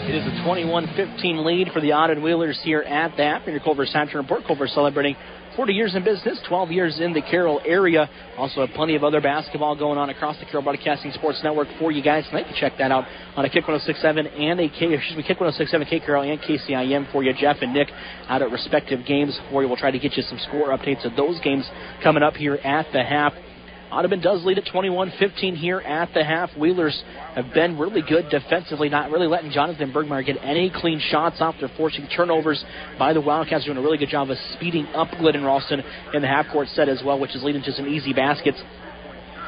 It is a 21-15 lead for the Audubon Wheelers here at the half. In your Culver Central Report, Culver celebrating 40 years in business, 12 years in the Carroll area. Also have plenty of other basketball going on across the Carroll Broadcasting Sports Network for you guys tonight. You can check that out on a Kick 106.7 and Kick 106.7 K Carroll and KCIM for you. Jeff and Nick out at respective games for you. We'll try to get you some score updates of those games coming up here at the half. Audubon does lead at 21-15 here at the half. Wheelers have been really good defensively, not really letting Jonathan Bergmeyer get any clean shots off. They're forcing turnovers by the Wildcats, doing a really good job of speeding up Glidden-Ralston in the half-court set as well, which is leading to some easy baskets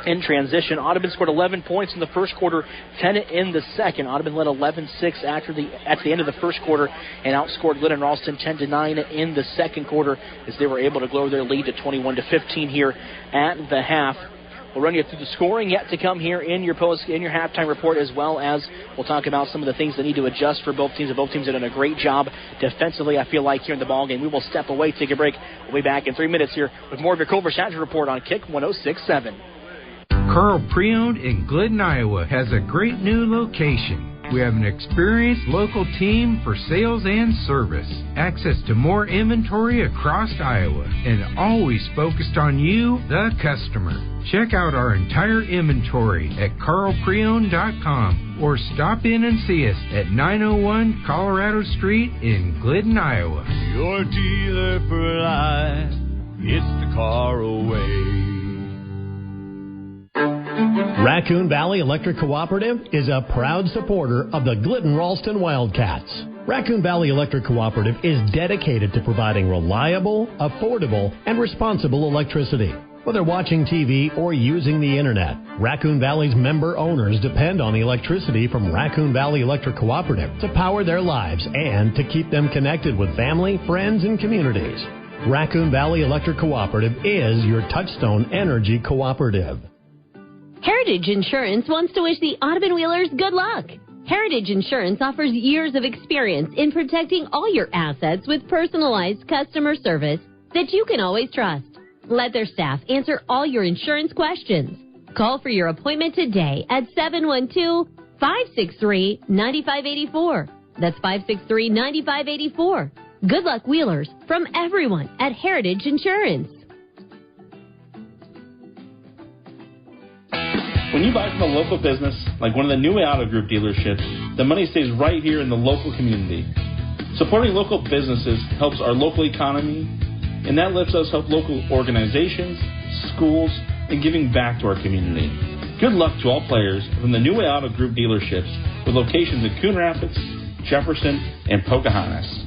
in transition. Audubon scored 11 points in the first quarter, 10 in the second. Audubon led 11-6 at the end of the first quarter and outscored Glidden-Ralston 10-9 in the second quarter as they were able to grow their lead to 21-15 here at the half. We'll run you through the scoring yet to come here in your halftime report, as well as we'll talk about some of the things that need to adjust for both teams. Both teams have done a great job defensively, I feel like, here in the ballgame. We will step away, take a break. We'll be back in 3 minutes here with more of your Culver Central Report on Kick 106.7. Carl Pre-Owned in Glidden, Iowa has a great new location. We have an experienced local team for sales and service, access to more inventory across Iowa, and always focused on you, the customer. Check out our entire inventory at carlpreowned.com or stop in and see us at 901 Colorado Street in Glidden, Iowa. Your dealer for life, it's the Carl way. Raccoon Valley Electric Cooperative is a proud supporter of the Glidden-Ralston Wildcats. Raccoon Valley Electric Cooperative is dedicated to providing reliable, affordable, and responsible electricity. Whether watching TV or using the internet, Raccoon Valley's member owners depend on the electricity from Raccoon Valley Electric Cooperative to power their lives and to keep them connected with family, friends, and communities. Raccoon Valley Electric Cooperative is your Touchstone Energy Cooperative. Heritage Insurance wants to wish the Audubon Wheelers good luck. Heritage Insurance offers years of experience in protecting all your assets with personalized customer service that you can always trust. Let their staff answer all your insurance questions. Call for your appointment today at 712-563-9584. That's 563-9584. Good luck, Wheelers, from everyone at Heritage Insurance. When you buy from a local business, like one of the New Auto Group dealerships, the money stays right here in the local community. Supporting local businesses helps our local economy, and that lets us help local organizations, schools, and giving back to our community. Good luck to all players from the New Auto Group dealerships with locations in Coon Rapids, Jefferson, and Pocahontas.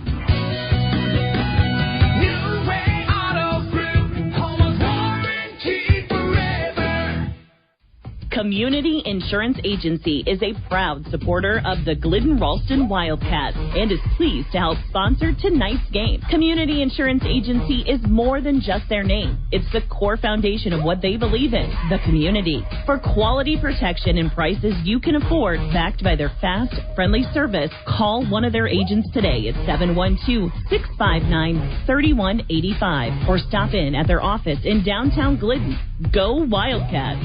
Community Insurance Agency is a proud supporter of the Glidden-Ralston Wildcats and is pleased to help sponsor tonight's game. Community Insurance Agency is more than just their name. It's the core foundation of what they believe in, the community. For quality protection and prices you can afford, backed by their fast, friendly service, call one of their agents today at 712-659-3185 or stop in at their office in downtown Glidden. Go Wildcats!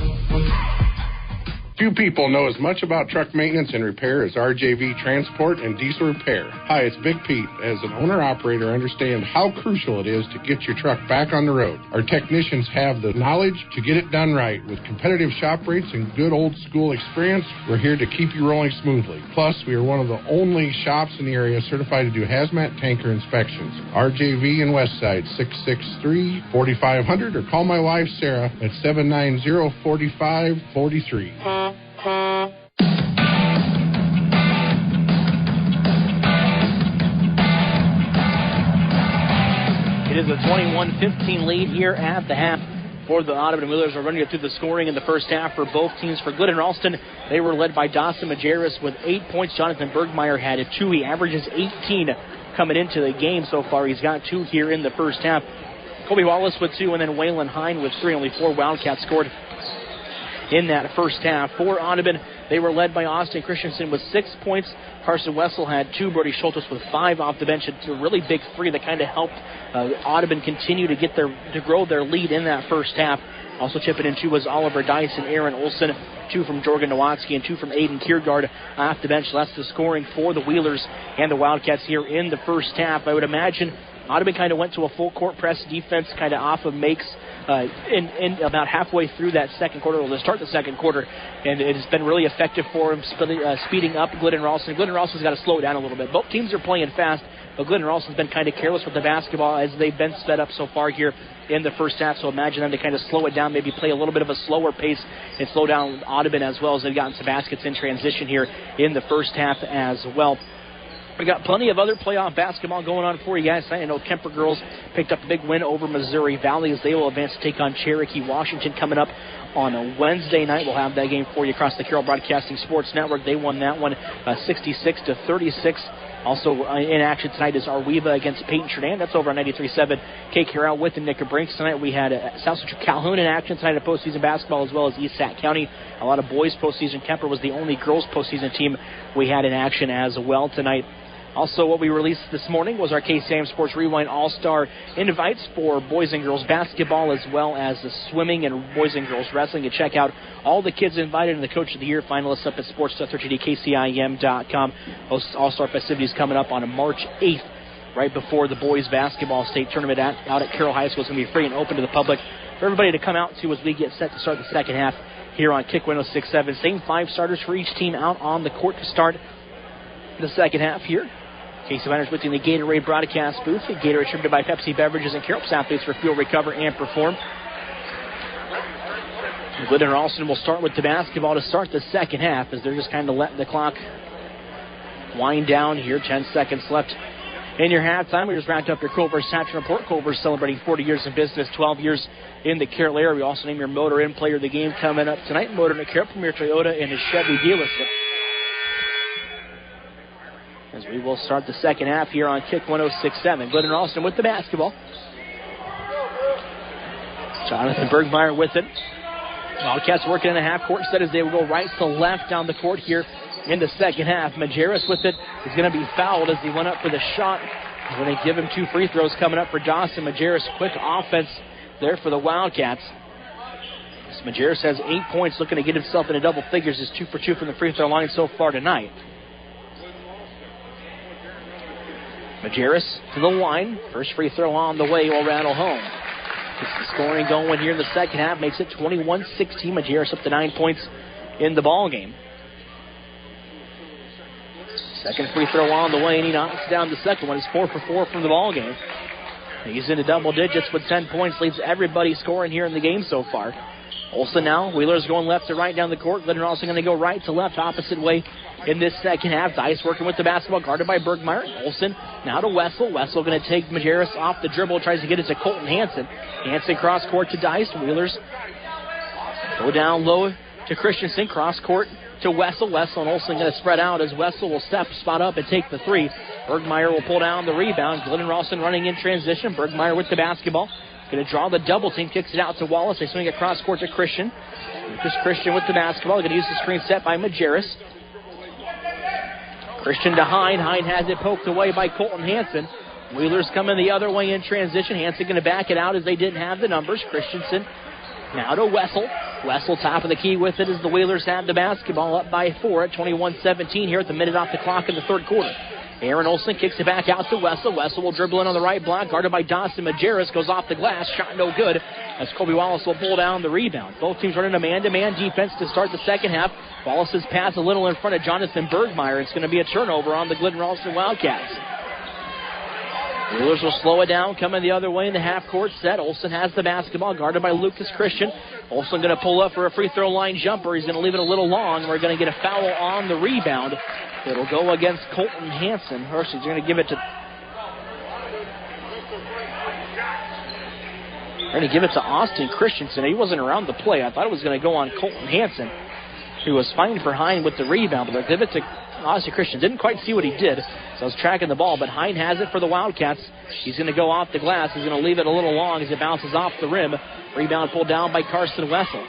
Few people know as much about truck maintenance and repair as RJV Transport and Diesel Repair. Hi, it's Big Pete. As an owner-operator, I understand how crucial it is to get your truck back on the road. Our technicians have the knowledge to get it done right. With competitive shop rates and good old-school experience, we're here to keep you rolling smoothly. Plus, we are one of the only shops in the area certified to do hazmat tanker inspections. RJV in Westside, 663-4500, or call my wife, Sarah, at 790-4543. It is a 21-15 lead here at the half for the Audubon Wheelers. Are running it through the scoring in the first half for both teams. For Glidden-Ralston, they were led by Dawson Majerus with 8 points. Jonathan Bergmeyer had 2. He averages 18 coming into the game so far. He's got 2 here in the first half. Kobe Wallace with 2, and then Waylon Hine with 3. Only 4 Wildcats scored in that first half. For Audubon, they were led by Austin Christensen with 6 points. Carson Wessel had 2. Brody Schultes with 5 off the bench. It's a really big 3 that kind of helped Audubon continue to grow their lead in that first half. Also chipping in 2 was Oliver Dice and Aaron Olson. 2 from Jorgen Nowatzki and 2 from Aiden Kiergaard off the bench. That's the scoring for the Wheelers and the Wildcats here in the first half. I would imagine Audubon kind of went to a full court press defense kind of off of Makes in about halfway through that second quarter, or to start the second quarter, and it has been really effective for him, speeding up Glidden-Ralston. Glidden-Ralston's got to slow it down a little bit. Both teams are playing fast, but Glidden-Ralston's been kind of careless with the basketball as they've been sped up so far here in the first half, so imagine them to kind of slow it down, maybe play a little bit of a slower pace and slow down Audubon as well, as they've gotten some baskets in transition here in the first half as well. We got plenty of other playoff basketball going on for you guys. I know Kemper girls picked up a big win over Missouri Valley as they will advance to take on Cherokee Washington coming up on a Wednesday night. We'll have that game for you across the Carroll Broadcasting Sports Network. They won that one 66-36. Also in action tonight is Arweva against Peyton Trinidad. That's over on 93.7 KKRL with the Nickerbrinks. Tonight we had South Central Calhoun in action tonight at postseason basketball, as well as East Sac County. A lot of boys postseason. Kemper was the only girls postseason team we had in action as well tonight. Also, what we released this morning was our KSAM Sports Rewind All-Star invites for boys and girls basketball, as well as the swimming and boys and girls wrestling. You check out all the kids invited and the Coach of the Year finalists up at sports.13kcim.com. All-Star festivities coming up on March 8th, right before the boys basketball state tournament out at Carroll High School. It's going to be free and open to the public for everybody to come out to as we get set to start the second half here on Kick 106.7. Same 5 starters for each team out on the court to start the second half here. Casey Miners with you in the Gatorade broadcast booth. Gatorade distributed by Pepsi Beverages and Carroll's athletes for fuel, recover, and perform. Glidden-Ralston will start with the basketball to start the second half as they're just kind of letting the clock wind down here. 10 seconds left in your halftime. We just wrapped up your Culver's Satchel Report. Culver's celebrating 40 years in business, 12 years in the Carroll area. We also name your Motor Inn Player of the Game coming up tonight. Motor Inn Carroll, Premier Toyota, and his Chevy dealership. As we will start the second half here on Kick 106.7. Glidden-Ralston with the basketball. Jonathan Bergmeyer with it. Wildcats working in a half-court set as they will go right to left down the court here in the second half. Majerus with it is going to be fouled as he went up for the shot. They're going to give him 2 free throws coming up for Dawson Majerus. Quick offense there for the Wildcats. Majerus has 8 points, looking to get himself into double figures. Is 2 for 2 from the free throw line so far tonight. Majerus to the line. First free throw on the way will rattle home. Gets the scoring going here in the second half. Makes it 21-16. Majerus up to 9 points in the ball game. Second free throw on the way, and he knocks down the second one. He's 4 for 4 from the ball game. He's into double digits with 10 points. Leads everybody scoring here in the game so far. Olsen now. Wheeler's going left to right down the court. Glidden-Ralston going to go right to left, opposite way in this second half. Dice working with the basketball, guarded by Bergmeyer. Olsen now to Wessel. Wessel going to take Majerus off the dribble, tries to get it to Colton Hansen. Hansen cross court to Dice. Wheelers go down low to Christensen. Cross court to Wessel. Wessel and Olsen going to spread out as Wessel will spot up and take the 3. Bergmeyer will pull down the rebound. Glidden-Ralston running in transition. Bergmeyer with the basketball. Going to draw the double team, kicks it out to Wallace. They swing across court to Christian. Lucas Christian with the basketball. Going to use the screen set by Majerus. Christian to Hine. Hine has it poked away by Colton Hansen. Wheelers coming the other way in transition. Hansen going to back it out as they didn't have the numbers. Christensen now to Wessel. Wessel top of the key with it as the Wheelers have the basketball up by 4 at 21-17 here at the minute off the clock in the third quarter. Aaron Olsen kicks it back out to Wessel. Wessel will dribble in on the right block, guarded by Dawson Majerus. Goes off the glass, shot no good, as Kobe Wallace will pull down the rebound. Both teams running a man-to-man defense to start the second half. Wallace's pass a little in front of Jonathan Bergmeyer. It's going to be a turnover on the Glidden-Ralston Wildcats. Wheelers will slow it down, coming the other way in the half-court set. Olsen has the basketball, guarded by Lucas Christian. Olsen going to pull up for a free throw line jumper. He's going to leave it a little long. We're going to get a foul on the rebound. It'll go against Colton Hansen. Hershey's going to give it to They're going to give it to Austin Christensen. He wasn't around the play. I thought it was going to go on Colton Hansen, who was fighting for Hine with the rebound, but they'll give it to Austin Christensen. Didn't quite see what he did, so I was tracking the ball, but Hine has it for the Wildcats. He's going to go off the glass. He's going to leave it a little long as it bounces off the rim. Rebound pulled down by Carson Wessel.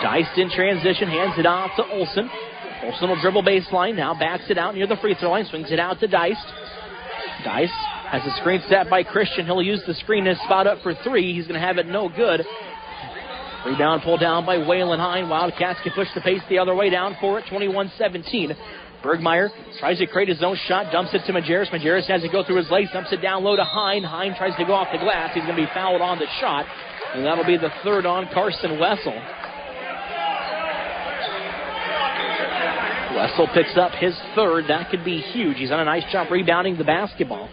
Dice in transition, hands it off to Olsen. Olsen will dribble baseline, now backs it out near the free throw line, swings it out to Dice. Dice has a screen set by Christian. He'll use the screen and spot up for three. He's going to have it no good. Rebound pulled down by Waylon Hine. Wildcats can push the pace the other way down for it, 21-17. Bergmeyer tries to create his own shot, dumps it to Majerus. Majerus has to go through his legs, dumps it down low to Hine. Hine tries to go off the glass. He's going to be fouled on the shot, and that'll be the third on Carson Wessel. Wessel picks up his third. That could be huge. He's on a nice job rebounding the basketball.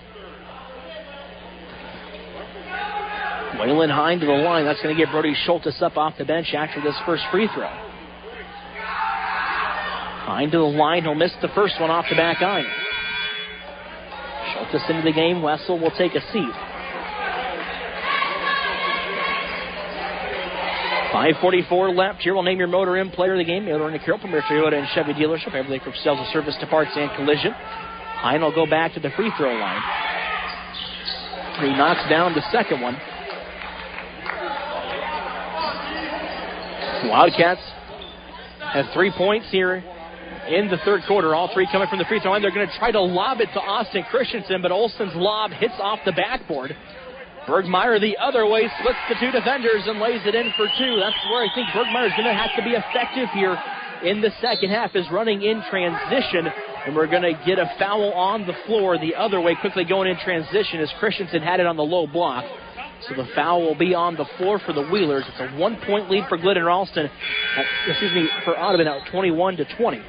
Waylon Hine to the line. That's going to get Brody Schultes up off the bench after this first free throw. Hine to the line. He'll miss the first one off the back iron. Schultes into the game. Wessel will take a seat. 5:44 left. Here we'll name your Motor Inn player of the game. Motor Inn Carroll, premier Toyota and Chevy dealership. Everything from sales and service to parts and collision. Hine will go back to the free throw line. He knocks down the second one. Wildcats have 3 points here in the third quarter. All three coming from the free throw line. They're going to try to lob it to Austin Christensen, but Olsen's lob hits off the backboard. Bergmeyer the other way, splits the two defenders and lays it in for two. That's where I think Bergmeyer's going to have to be effective here in the second half, is running in transition, and we're going to get a foul on the floor the other way, quickly going in transition as Christensen had it on the low block. So the foul will be on the floor for the Wheelers. It's a 1 point lead for Glidden-Ralston, for Audubon at 21-20.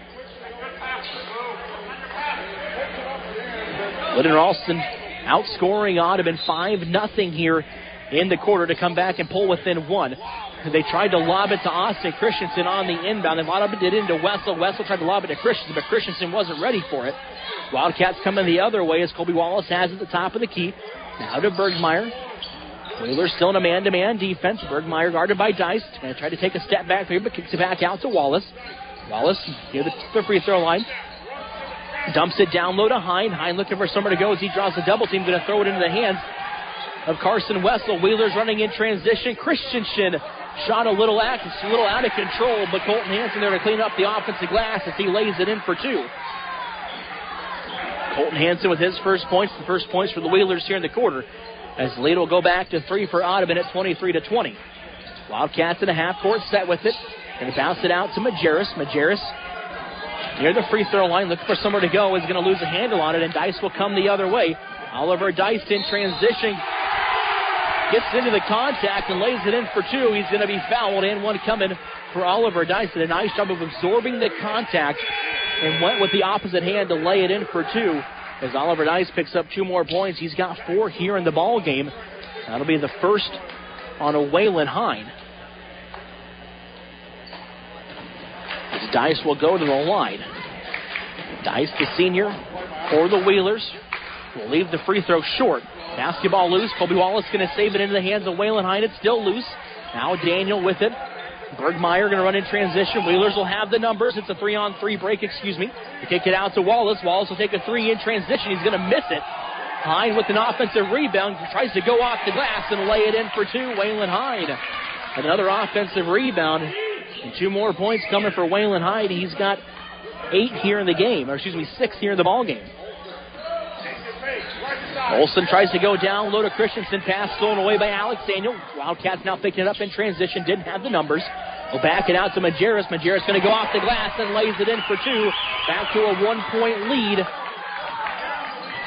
Glidden-Ralston outscoring Audubon 5-0 here in the quarter to come back and pull within one. They tried to lob it to Austin Christensen on the inbound. They lobbed it into Wessel. Wessel tried to lob it to Christensen, but Christensen wasn't ready for it. Wildcats coming the other way as Colby Wallace has at the top of the key. Now to Bergmeyer. Wheeler's still in a man-to-man defense. Bergmeyer guarded by Dice. Going to try to take a step back here, but kicks it back out to Wallace. Wallace near the free throw line. Dumps it down low to Hine. Hine looking for somewhere to go as he draws the double team. Going to throw it into the hands of Carson Wessel. Wheeler's running in transition. Christensen shot a little out of control, but Colton Hansen there to clean up the offensive glass as he lays it in for two. Colton Hansen with his first points. The first points for the Wheelers here in the quarter, as the lead will go back to three for Audubon at 23-20. Wildcats in a half-court set with it. Going to bounce it out to Majerus. Majerus near the free throw line, looking for somewhere to go, is going to lose a handle on it, and Dice will come the other way. Oliver Dice in transition, gets into the contact and lays it in for two. He's going to be fouled, and one coming for Oliver Dice. Did a nice job of absorbing the contact and went with the opposite hand to lay it in for two. As Oliver Dice picks up 2 more points, he's got 4 here in the ball game. That'll be the first on a Waylon Hine. As Dice will go to the line. Dice, the senior for the Wheelers, will leave the free throw short. Basketball loose. Colby Wallace going to save it into the hands of Waylon Hine. It's still loose. Now Daniel with it. Bergmeyer going to run in transition. Wheelers will have the numbers. It's a 3-on-3 break, They kick it out to Wallace. Wallace will take a 3 in transition. He's going to miss it. Hine with an offensive rebound. Tries to go off the glass and lay it in for two. Waylon Hine. Another offensive rebound. And 2 more points coming for Waylon Hine. He's got 6 here in the ball game. Olsen tries to go down low to Christensen. Pass thrown away by Alex Daniel. Wildcats now picking it up in transition. Didn't have the numbers. We'll back it out to Majerus. Majerus going to go off the glass and lays it in for two. Back to a 1-point lead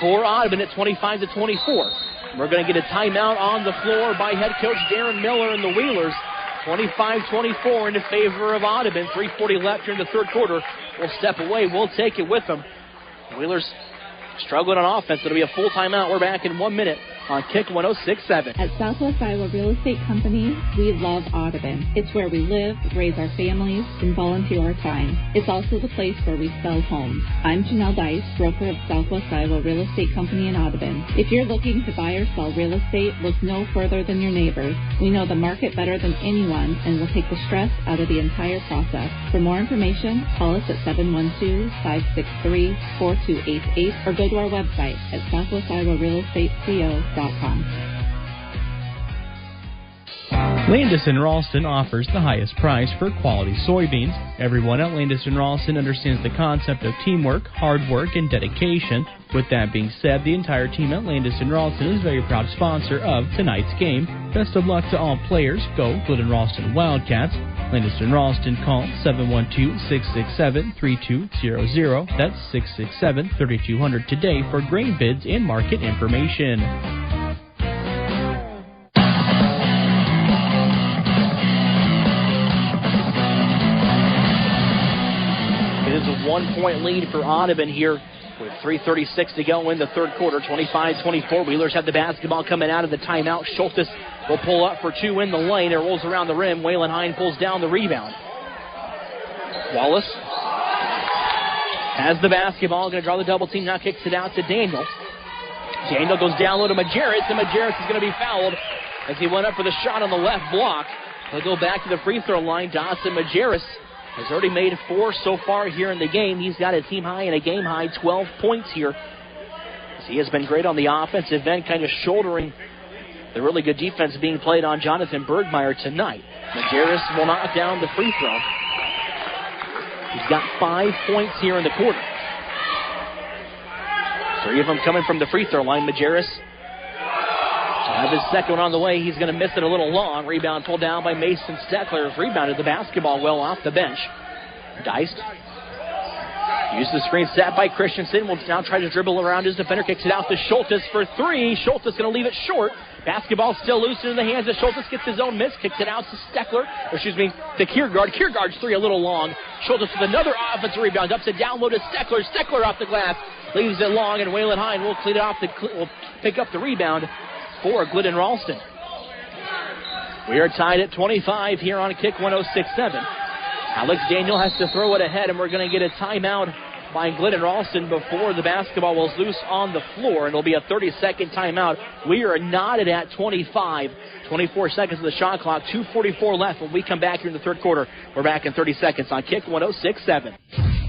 for Audubon at 25-24. We're going to get a timeout on the floor by head coach Darren Miller and the Wheelers. 25-24 in favor of Audubon. 3:40 left here in the third quarter. We'll step away. We'll take it with them. Wheelers struggling on offense. It'll be a full timeout. We're back in 1 minute on Kick 106.7. At Southwest Iowa Real Estate Company, we love Audubon. It's where we live, raise our families, and volunteer our time. It's also the place where we sell homes. I'm Janelle Dice, broker of Southwest Iowa Real Estate Company in Audubon. If you're looking to buy or sell real estate, look no further than your neighbors. We know the market better than anyone and will take the stress out of the entire process. For more information, call us at 712-563-4288 or go to our website at southwestiowarealestateco.com. Landis+Ralston offers the highest price for quality soybeans. Everyone at Landis+Ralston understands the concept of teamwork, hard work, and dedication. With that being said, the entire team at Landis+Ralston is a very proud sponsor of tonight's game. Best of luck to all players. Go Glidden-Ralston Wildcats. Landis+Ralston, call 712-667-3200. That's 667-3200 today for grain bids and market information. It is a 1-point lead for Audubon here with 3:36 to go in the third quarter. 25-24. Wheelers have the basketball coming out of the timeout. Schultes will pull up for two in the lane. It rolls around the rim. Waylon Hine pulls down the rebound. Wallace has the basketball. Going to draw the double team. Now kicks it out to Daniel. Daniel goes down low to Majerus, and Majerus is going to be fouled as he went up for the shot on the left block. He'll go back to the free throw line. Dawson Majerus has already made 4 so far here in the game. He's got a team high and a game high 12 points here. He has been great on the offensive end, kind of shouldering the really good defense being played on Jonathan Bergmeyer tonight. Majerus will knock down the free throw. He's got 5 points here in the quarter. 3 of them coming from the free throw line. Majerus will have his second one on the way. He's going to miss it a little long. Rebound pulled down by Mason Steckler. Rebounded the basketball well off the bench. Diced. Uses the screen set by Christensen. Will now try to dribble around his defender. Kicks it out to Schultes for 3. Schultes going to leave it short. Basketball still loose in the hands of Schultes. Gets his own miss. Kicks it out to Steckler. To Kiergaard. Kiergaard's 3 a little long. Schultes with another offensive rebound. Ups it down low to Steckler. Steckler off the glass. Leaves it long, and Waylon Hine will clean it off. Will pick up the rebound for Glidden-Ralston. We are tied at 25 here on Kick 106.7. Alex Daniel has to throw it ahead, and we're going to get a timeout by Glidden-Ralston before the basketball was loose on the floor, and it'll be a 30-second timeout. We are knotted at 25. 24 seconds of the shot clock, 2:44 left. When we come back here in the third quarter, we're back in 30 seconds on Kick 106.7.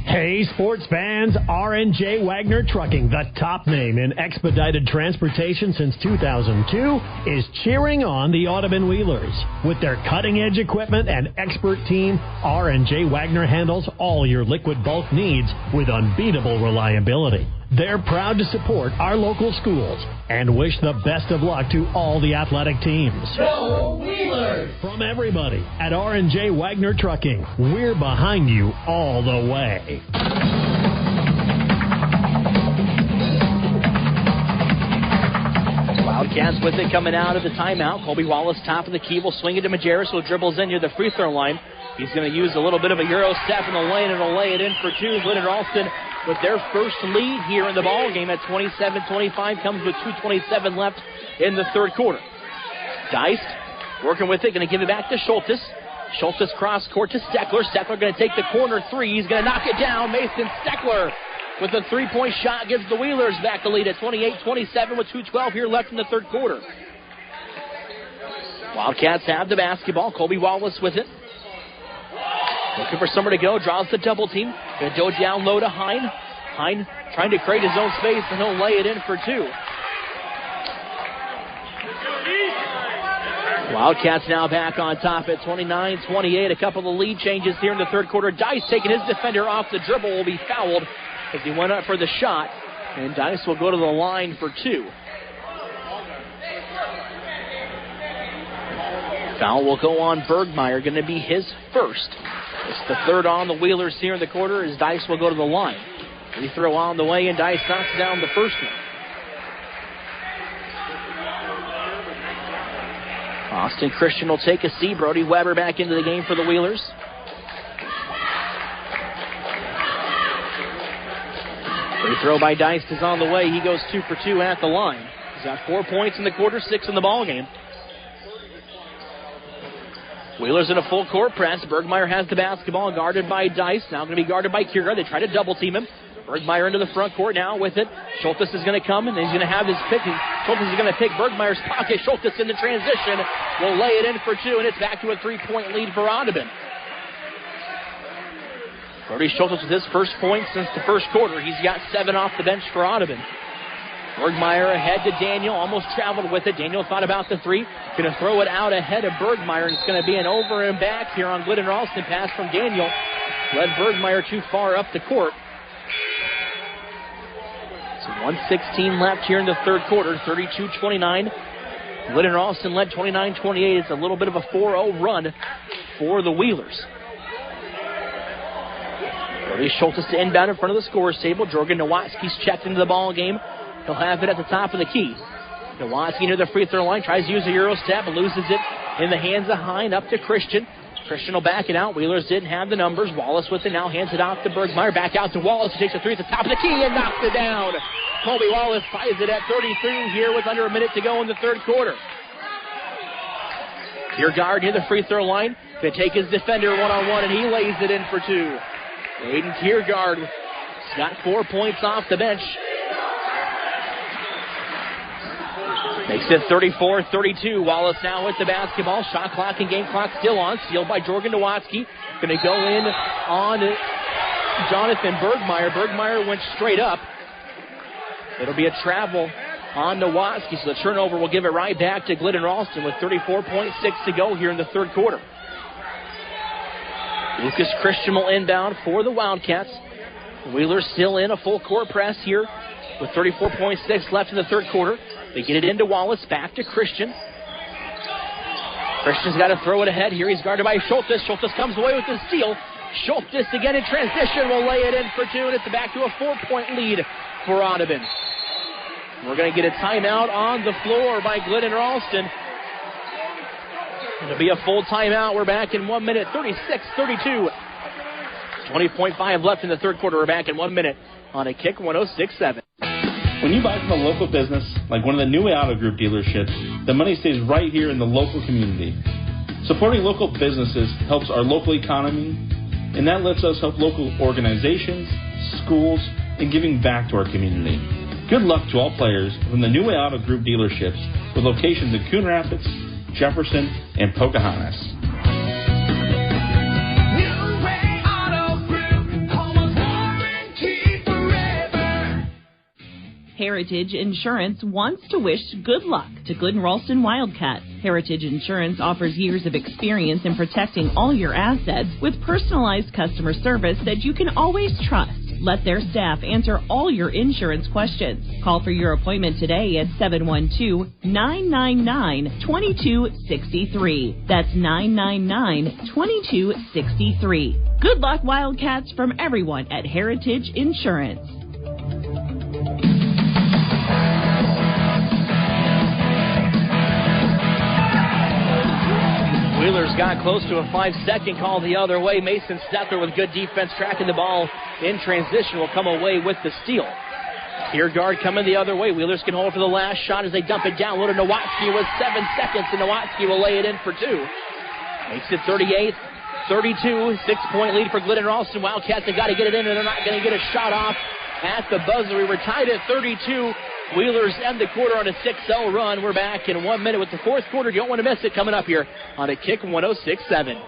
Hey, sports fans, R&J Wagner Trucking, the top name in expedited transportation since 2002, is cheering on the Audubon Wheelers. With their cutting-edge equipment and expert team, R&J Wagner handles all your liquid bulk needs with unbeatable reliability. They're proud to support our local schools and wish the best of luck to all the athletic teams. Go Wheelers! From everybody at R&J Wagner Trucking, we're behind you all the way. Wildcats with it coming out of the timeout. Colby Wallace top of the key will swing it to Majerus, who dribbles in near the free throw line. He's going to use a little bit of a Euro step in the lane and will lay it in for 2. Glidden-Ralston with their first lead here in the ball game at 27-25, comes with 2:27 left in the third quarter. Diced working with it, going to give it back to Schultes. Schultes cross court to Steckler. Steckler going to take the corner 3. He's going to knock it down. Mason Steckler with a 3-point shot gives the Wheelers back the lead at 28-27 with 2:12 here left in the third quarter. Wildcats have the basketball. Colby Wallace with it. Looking for somewhere to go. Draws the double team. Going to go down low to Hine. Hine trying to create his own space, and he'll lay it in for 2. Wildcats now back on top at 29-28. A couple of lead changes here in the third quarter. Dice taking his defender off the dribble, will be fouled as he went up for the shot. And Dice will go to the line for 2. Foul will go on Bergmeyer, going to be his first. It's the third on the Wheelers here in the quarter as Dice will go to the line. Free throw on the way, and Dice knocks down the first one. Austin Christian will take a seat. Brody Weber back into the game for the Wheelers. Free throw by Dice is on the way. He goes 2 for 2 at the line. He's got 4 points in the quarter, 6 in the ball game. Wheelers in a full court press. Bergmeyer has the basketball, guarded by Dice. Now going to be guarded by Kiergaard. They try to double team him. Bergmeyer into the front court now with it. Schultes is going to come, and he's going to have his pick. Schultes is going to pick Bergmeyer's pocket. Schultes in the transition will lay it in for 2, and it's back to a 3-point lead for Audubon. Brody Schultes with his first point since the first quarter. He's got 7 off the bench for Audubon. Bergmeyer ahead to Daniel, almost traveled with it. Daniel thought about the 3. Going to throw it out ahead of Bergmeyer, and it's going to be an over and back here on Glidden-Ralston pass from Daniel. Led Bergmeyer too far up the court. So 1:16 left here in the third quarter, 32-29. Glidden-Ralston led 29-28. It's a little bit of a 4-0 run for the Wheelers. Brody Schultes to inbound in front of the scorer's table. Jorgen Nowatzki's checked into the ball game. He'll have it at the top of the key. Nowatzki near the free throw line, tries to use a Euro step, loses it in the hands of Hine, up to Christian. Christian will back it out. Wheelers didn't have the numbers. Wallace with it now, hands it out to Bergmeyer. Back out to Wallace, who takes a 3 at the top of the key and knocks it down. Colby Wallace ties it at 33 here with under a minute to go in the third quarter. Kiergaard near the free throw line. Going to take his defender one-on-one, and he lays it in for 2. Aiden Kiergaard has got 4 points off the bench. Makes it 34-32. Wallace now with the basketball. Shot clock and game clock still on. Stealed by Jorgen Nowatzki. Going to go in on Jonathan Bergmeyer. Bergmeyer went straight up. It'll be a travel on Nowatzki, so the turnover will give it right back to Glidden-Ralston with 34.6 to go here in the third quarter. Lucas Christian will inbound for the Wildcats. Wheelers still in a full court press here with 34.6 left in the third quarter. They get it into Wallace, back to Christian. Christian's got to throw it ahead here. He's guarded by Schultes. Schultes comes away with the steal. Schultes again in transition will lay it in for 2, and it's back to a 4-point lead for Audubon. We're going to get a timeout on the floor by Glidden-Ralston. It'll be a full timeout. We're back in 1 minute, 36-32. 20.5 left in the third quarter. We're back in 1 minute on a kick 106.7. When you buy from a local business, like one of the New Auto Group dealerships, the money stays right here in the local community. Supporting local businesses helps our local economy, and that lets us help local organizations, schools, and giving back to our community. Good luck to all players from the New Auto Group dealerships with locations in Coon Rapids, Jefferson, and Pocahontas. Heritage Insurance wants to wish good luck to Glidden-Ralston Wildcats. Heritage Insurance offers years of experience in protecting all your assets with personalized customer service that you can always trust. Let their staff answer all your insurance questions. Call for your appointment today at 712-999-2263. That's 999-2263. Good luck, Wildcats, from everyone at Heritage Insurance. Wheelers got close to a 5-second call the other way. Mason Stetler with good defense tracking the ball in transition will come away with the steal. Kiergaard coming the other way. Wheelers can hold for the last shot as they dump it down low to Nowatzki with 7 seconds, and Nowatzki will lay it in for 2. Makes it 38-32. 6-point lead for Glidden-Ralston. Wildcats have got to get it in, and they're not going to get a shot off at the buzzer. We were tied at 32. Wheelers end the quarter on a 6-0 run. We're back in 1 minute with the fourth quarter. You don't want to miss it coming up here on a kick 106.7.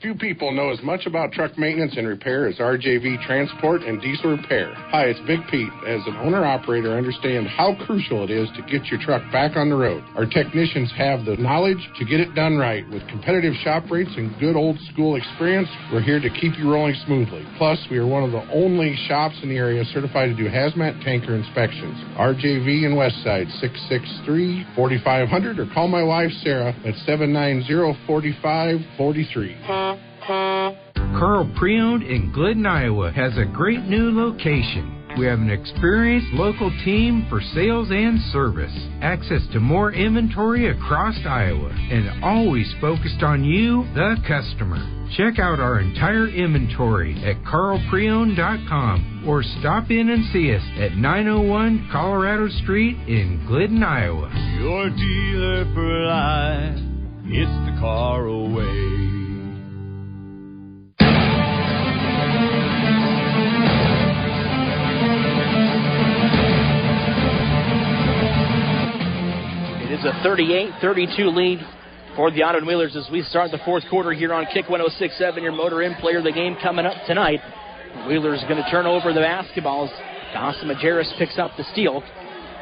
Few people know as much about truck maintenance and repair as RJV Transport and Diesel Repair. Hi, it's Big Pete. As an owner-operator, I understand how crucial it is to get your truck back on the road. Our technicians have the knowledge to get it done right. With competitive shop rates and good old-school experience, we're here to keep you rolling smoothly. Plus, we are one of the only shops in the area certified to do hazmat tanker inspections. RJV in Westside, 663-4500, or call my wife, Sarah, at 790-4543. Carl Pre-Owned in Glidden, Iowa has a great new location. We have an experienced local team for sales and service, access to more inventory across Iowa, and always focused on you, the customer. Check out our entire inventory at carlpreowned.com or stop in and see us at 901 Colorado Street in Glidden, Iowa. Your dealer for life, it's the car away. It is a 38-32 lead for the Audubon Wheelers as we start the fourth quarter here on Kick 106.7, your Motor Inn player of the game coming up tonight. The Wheelers going to turn over the basketballs. Dawson Majerus picks up the steal.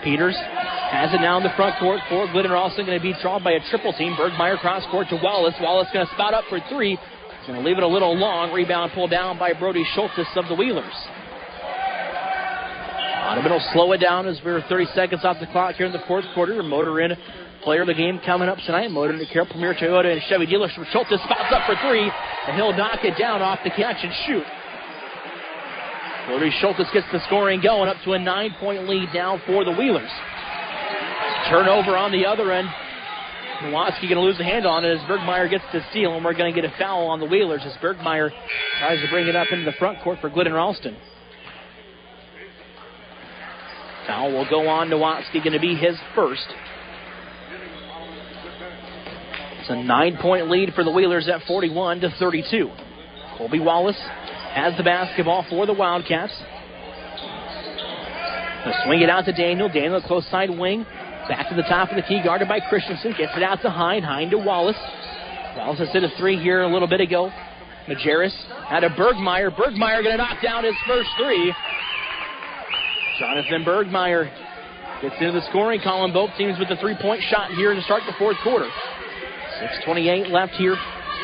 Peters has it now in the front court for Glidden-Ralston, going to be drawn by a triple team. Bergmeyer cross court to Wallace. Wallace going to spout up for three. He's going to leave it a little long. Rebound pulled down by Brody Schultes of the Wheelers. Audubon will slow it down as we're 30 seconds off the clock here in the fourth quarter. Motor Inn player of the game coming up tonight. Motor Inn, Carroll Premier Toyota and Chevy dealership. Schultes spots up for three, and he'll knock it down off the catch and shoot. Brody Schultes gets the scoring going, up to a 9-point lead now for the Wheelers. Turnover on the other end. Nowatzki going to lose the handle on it as Bergmeyer gets to steal, and we're going to get a foul on the Wheelers as Bergmeyer tries to bring it up into the front court for Glidden-Ralston. Foul will go on. Nowatzki going to be his first. It's a 9-point lead for the Wheelers at 41-32. Colby Wallace has the basketball for the Wildcats. They'll swing it out to Daniel. Daniel, close side wing. Back to the top of the key, guarded by Christensen. Gets it out to Hine. Hine to Wallace. Wallace has hit a three here a little bit ago. Majerus out of Bergmeyer. Bergmeyer going to knock down his first three. Jonathan Bergmeyer gets into the scoring column. Both teams with the three-point shot here to start the fourth quarter. 6:28 left here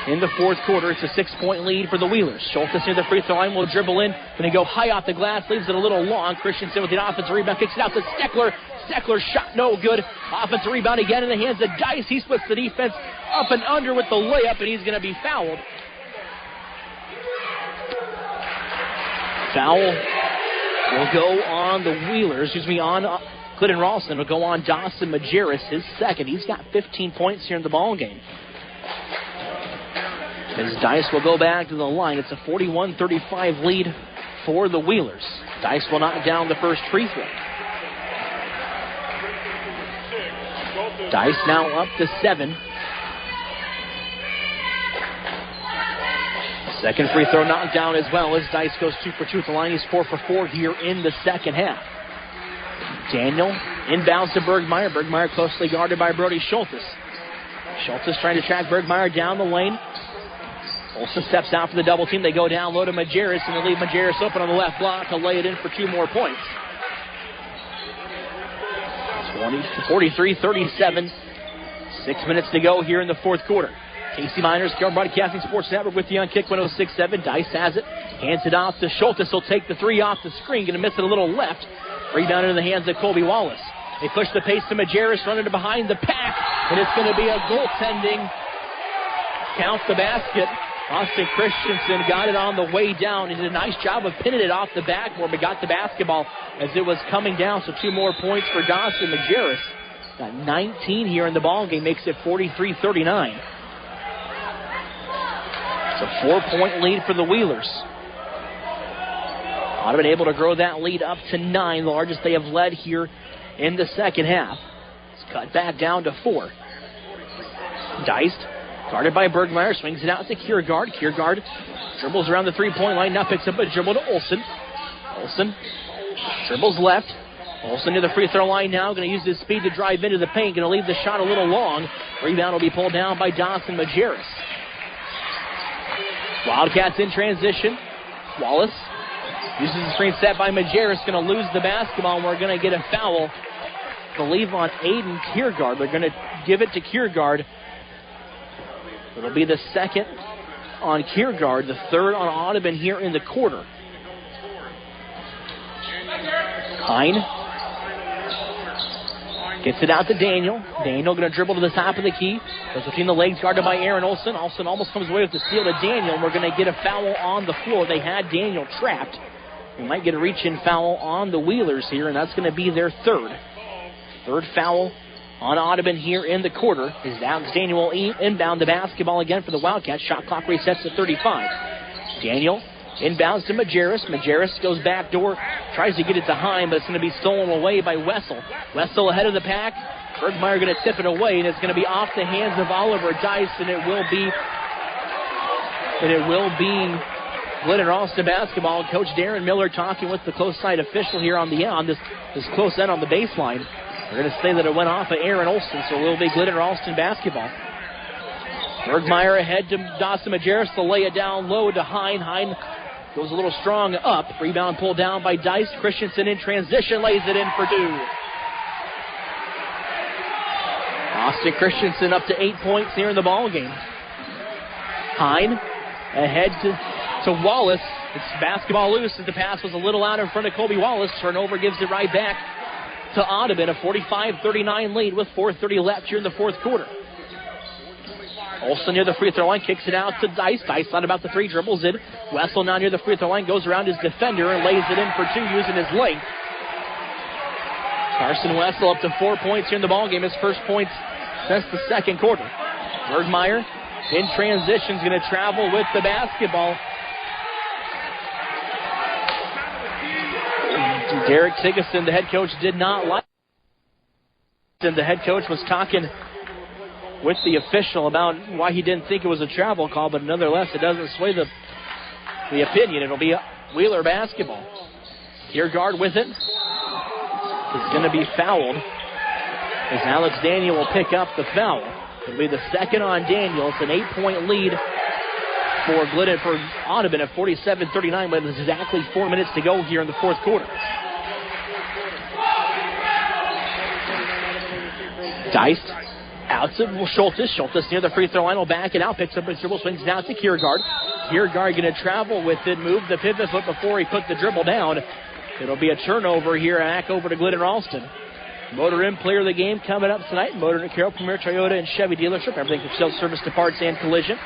in the fourth quarter. It's a 6-point lead for the Wheelers. Schultes near the free throw line will dribble in. Going to go high off the glass. Leaves it a little long. Christensen with the offensive rebound. Kicks it out to Steckler. Steckler's shot no good. Offensive rebound again in the hands of Dice. He splits the defense up and under with the layup, and he's going to be fouled. Foul will go on the Wheelers. On Glidden-Ralston. Will go on Dawson Majerus, his second. He's got 15 points here in the ball game. As Dice will go back to the line. It's a 41-35 lead for the Wheelers. Dice will knock down the first free throw. Dice now up to 7. Second free throw knocked down as well as Dice goes 2 for 2 at the line. He's 4 for 4 here in the second half. Daniel inbounds to Bergmeyer. Bergmeyer closely guarded by Brody Schultes. Schultes trying to track Bergmeyer down the lane. Olsen steps out for the double team. They go down low to Majerus, and they leave Majerus open on the left block to lay it in for 2 more points. 43-37. 6 minutes to go here in the fourth quarter. Casey Miners, Carroll Broadcasting Sports Network with you on Kick 106.7. Dice has it. Hands it off to Schultes. He'll take the three off the screen. Going to miss it a little left. Rebound into the hands of Colby Wallace. They push the pace to Majerus, running behind the pack, and it's going to be a goaltending. Counts the basket. Austin Christensen got it on the way down. He did a nice job of pinning it off the backboard, but got the basketball as it was coming down. So 2 more points for Dawson Majerus. Got 19 here in the ball game, makes it 43-39. It's a 4-point lead for the Wheelers. Audubon able to grow that lead up to 9, the largest they have led here in the second half. It's cut back down to 4. Diced, guarded by Bergmeyer, swings it out to Kiergaard. Kiergaard dribbles around the 3-point line, now picks up a dribble to Olsen. Olsen dribbles left. Olsen to the free throw line now, going to use his speed to drive into the paint, going to leave the shot a little long. Rebound will be pulled down by Dawson Majerus. Wildcats in transition. Wallace uses the screen set by Majerus, going to lose the basketball, and we're going to get a foul, I believe, on Aiden Kiergaard. They're going to give it to Kiergaard. It'll be the second on Kiergaard, the third on Audubon here in the quarter. Hine gets it out to Daniel. Daniel going to dribble to the top of the key. Goes between the legs, guarded by Aaron Olsen. Olsen almost comes away with the steal to Daniel, and we're going to get a foul on the floor. They had Daniel trapped. We might get a reach-in foul on the Wheelers here, and that's going to be their third. Third foul on Audubon here in the quarter. Is down Daniel inbound the basketball again for the Wildcats. Shot clock resets to 35. Daniel inbounds to Majerus. Majerus goes back door, tries to get it to Hine, but it's going to be stolen away by Wessel. Wessel ahead of the pack. Bergmeyer going to tip it away, and it's going to be off the hands of Oliver Dice, and it will be Glidden-Ralston basketball. Coach Darren Miller talking with the close side official here on this close end on the baseline. They're going to say that it went off of Aaron Olson, so it will be Glidden-Ralston basketball. Bergmeyer ahead to Dawson Majerus to lay it down low to Hine. Hine goes a little strong up. Rebound pulled down by Dice. Christensen in transition lays it in for Dew. Austin Christensen up to 8 points here in the ball game. Hine ahead to Wallace. It's basketball loose as the pass was a little out in front of Colby Wallace. Turnover gives it right back to Audubon. A 45-39 lead with 4:30 left here in the fourth quarter. Olson near the free throw line, kicks it out to Dice. Dice thought about the three, dribbles it. Wessel now near the free throw line, goes around his defender and lays it in for two using his length. Carson Wessel up to 4 points here in the ballgame, his first points since the second quarter. Bergmeyer in transition is going to travel with the basketball. Derek Sigerson, the head coach, did not like it. And the head coach was talking with the official about why he didn't think it was a travel call, but nonetheless, it doesn't sway the opinion. It'll be Wheeler basketball. Kiergaard with it. Is going to be fouled as Alex Daniel will pick up the foul. It'll be the second on Daniel. It's an 8-point lead for Audubon at 47-39, but there's exactly 4 minutes to go here in the fourth quarter. Diced out to Schultes. Schultes near the free throw line will back it out, picks up his dribble, swings down to Kiergaard. Kiergaard going to travel with it, move the pivot foot before he put the dribble down. It'll be a turnover here, back over to Glidden-Ralston. Motor Inn player of the game coming up tonight. Motor Inn Carroll, Premier Toyota and Chevy dealership. Everything from sales, service to parts and collision.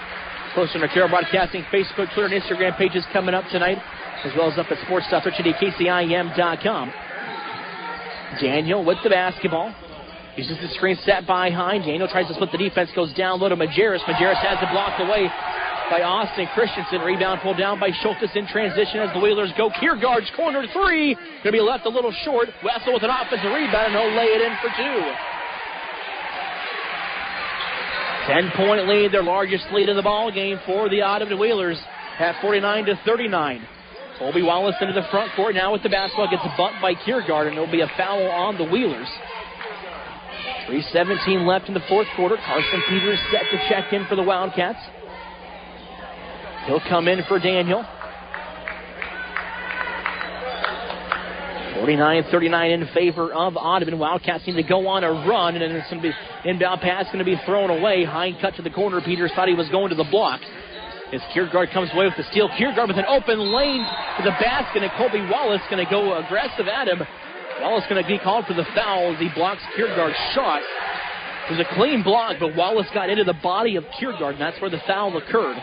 Post on our Carroll Broadcasting Facebook, Twitter, and Instagram pages coming up tonight, as well as up at sports.13kcim.com. Daniel with the basketball. Uses the screen set by Hine. Daniel tries to split the defense, goes down low to Majerus. Majerus has it blocked away by Austin Christensen. Rebound pulled down by Schultes in transition as the Wheelers go. Kiergaard's corner three. Going to be left a little short. Wessel with an offensive rebound, and he'll lay it in for two. 10-point lead, their largest lead in the ball game for the Audubon Wheelers at 49-39. Colby Wallace into the front court now with the basketball. Gets bumped by Kiergaard, and there'll be a foul on the Wheelers. 3:17 left in the fourth quarter. Carson Peters set to check in for the Wildcats. He'll come in for Daniel. 49-39 in favor of Audubon. Wildcats need to go on a run, and then it's going to be inbound pass going to be thrown away. Hine cut to the corner. Peters thought he was going to the block. As Kiergaard comes away with the steal. Kiergaard with an open lane to the basket, and Colby Wallace going to go aggressive at him. Wallace going to be called for the foul as he blocks Kiergaard's shot. It was a clean block, but Wallace got into the body of Kiergaard, and that's where the foul occurred.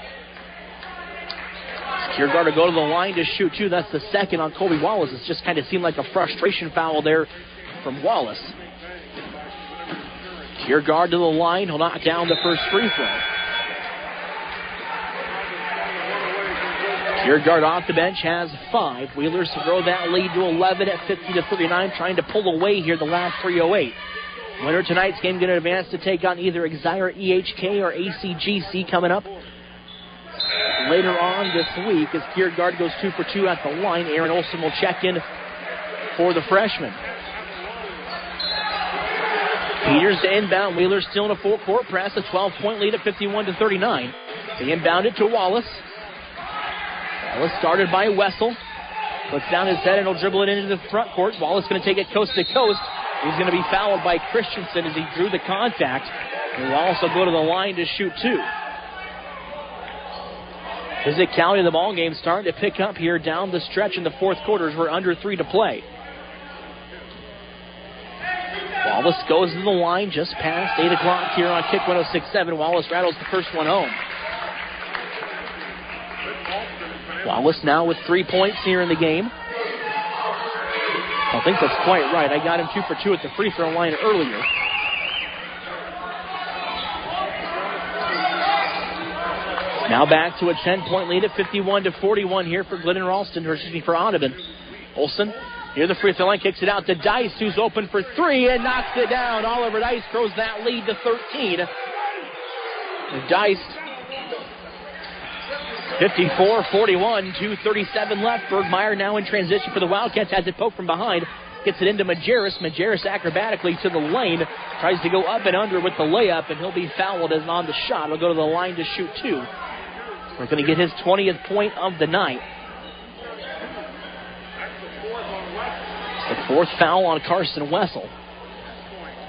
Kiergaard will go to the line to shoot two. That's the second on Colby Wallace. It just kind of seemed like a frustration foul there from Wallace. Kiergaard to the line. He'll knock down the first free throw. Kiergaard off the bench has 5. Wheelers grow that lead to 11 at 50-39, trying to pull away here the last 3:08. Winner tonight's game going to advance to take on either Exire EHK or ACGC coming up later on this week as Kiergaard goes 2 for 2 at the line. Aaron Olson will check in for the freshman. Peters to inbound. Wheelers still in a full court press. A 12-point lead at 51-39. They inbound it to Wallace. Wallace started by Wessel. Puts down his head and he'll dribble it into the front court. Wallace going to take it coast to coast. He's going to be fouled by Christensen as he drew the contact. And Wallace will go to the line to shoot 2. Physicality of the ball game starting to pick up here down the stretch in the fourth quarter as we're under 3 to play. Wallace goes to the line just past 8 o'clock here on Kick 106.7. Wallace rattles the first one home. Wallace now with 3 points here in the game. I think that's quite right. I got him 2 for 2 at the free throw line earlier. Now back to a 10-point lead at 51-41 here for Glidden-Ralston, or excuse me, for Audubon. Olsen near the free throw line, kicks it out to Dice, who's open for 3 and knocks it down. Oliver Dice throws that lead to 13. Dice, 54-41, 2:37 left. Bergmeyer now in transition for the Wildcats, has it poked from behind. Gets it into Majerus. Majerus acrobatically to the lane. Tries to go up and under with the layup, and he'll be fouled as on the shot. He'll go to the line to shoot 2. We're going to get his 20th point of the night. It's the 4th foul on Carson Wessel.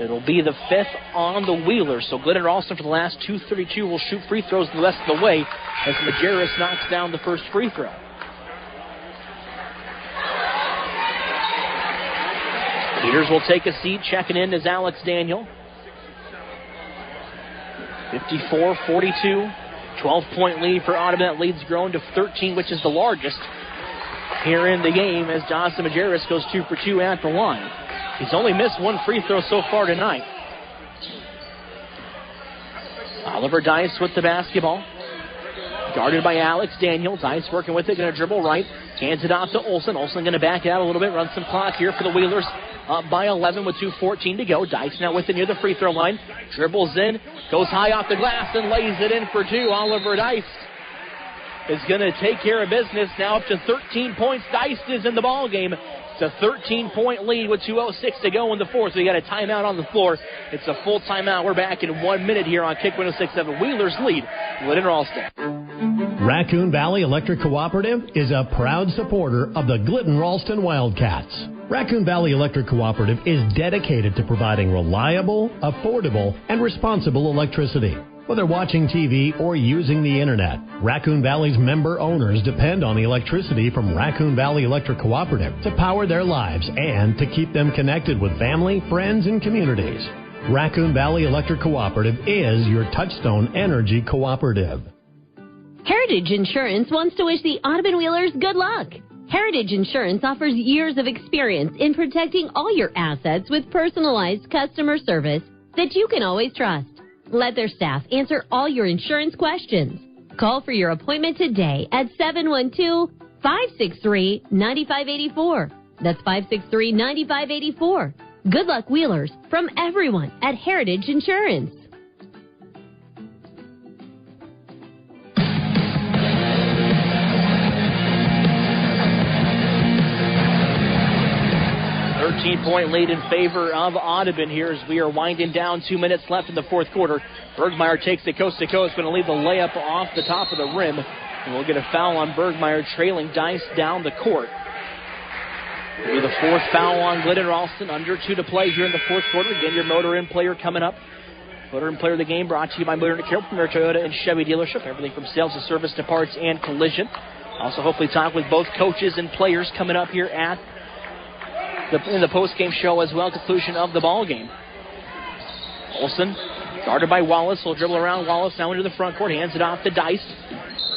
It'll be the 5th on the Wheelers. So Glidden-Ralston for the last 2:32 will shoot free throws the rest of the way as Majerus knocks down the first free throw. Peters will take a seat. Checking in is Alex Daniel. 54-42. 12-point lead for Audubon. That lead's grown to 13, which is the largest here in the game as Johnson Majerus goes 2 for 2 at the line. He's only missed 1 free throw so far tonight. Oliver Dice with the basketball. Guarded by Alex Daniel. Dice working with it, going to dribble right. Hands it off to Olsen. Olsen going to back it out a little bit, run some clock here for the Wheelers. Up by 11 with 2:14 to go. Dice now with it near the free throw line. Dribbles in, goes high off the glass and lays it in for 2. Oliver Dice is going to take care of business. Now up to 13 points. Dice is in the ball game. It's a 13-point lead with 2:06 to go in the 4th. So you got a timeout on the floor. It's a full timeout. We're back in 1 minute here on Kick 106.7. Wheelers lead Glidden-Ralston. Raccoon Valley Electric Cooperative is a proud supporter of the Glidden-Ralston Wildcats. Raccoon Valley Electric Cooperative is dedicated to providing reliable, affordable, and responsible electricity. Whether watching TV or using the internet, Raccoon Valley's member owners depend on the electricity from Raccoon Valley Electric Cooperative to power their lives and to keep them connected with family, friends, and communities. Raccoon Valley Electric Cooperative is your Touchstone Energy Cooperative. Heritage Insurance wants to wish the Audubon Wheelers good luck. Heritage Insurance offers years of experience in protecting all your assets with personalized customer service that you can always trust. Let their staff answer all your insurance questions. Call for your appointment today at 712-563-9584. That's 563-9584. Good luck, Wheelers, from everyone at Heritage Insurance. 13-point lead in favor of Audubon here as we are winding down. 2 minutes left in the 4th quarter. Bergmeyer takes it coast to coast, going to leave the layup off the top of the rim. And we'll get a foul on Bergmeyer, trailing Dice down the court. It'll be the 4th foul on Glidden-Ralston. Under 2 to play here in the 4th quarter. Again, your Motor Inn player coming up. Motor Inn player of the game brought to you by Motor Inn Carroll from your Toyota and Chevy dealership. Everything from sales to service to parts and collision. Also, hopefully talk with both coaches and players coming up here at in the post-game show as well. Conclusion of the ball game. Olsen, guarded by Wallace. Will dribble around Wallace now into the front court. Hands it off to Dice.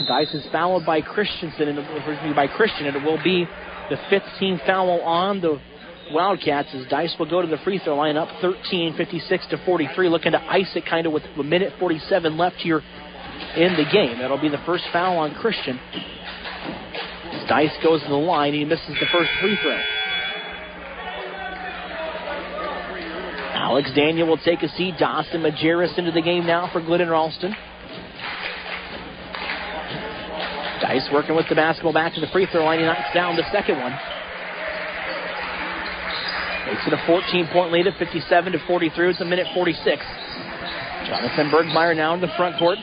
Dice is fouled by Christian, and it will be the 5th team foul on the Wildcats as Dice will go to the free throw line up 13, 56-43. Looking to ice it kind of with a minute 47 left here in the game. That'll be the first foul on Christian. Dice goes to the line. He misses the first free throw. Alex Daniel will take a seat. Dawson Majerus into the game now for Glidden-Ralston. Dice working with the basketball back to the free throw line. He knocks down the second one. Makes it a 14-point lead at 57-43. It's a minute 46. Jonathan Bergmeyer now in the front court.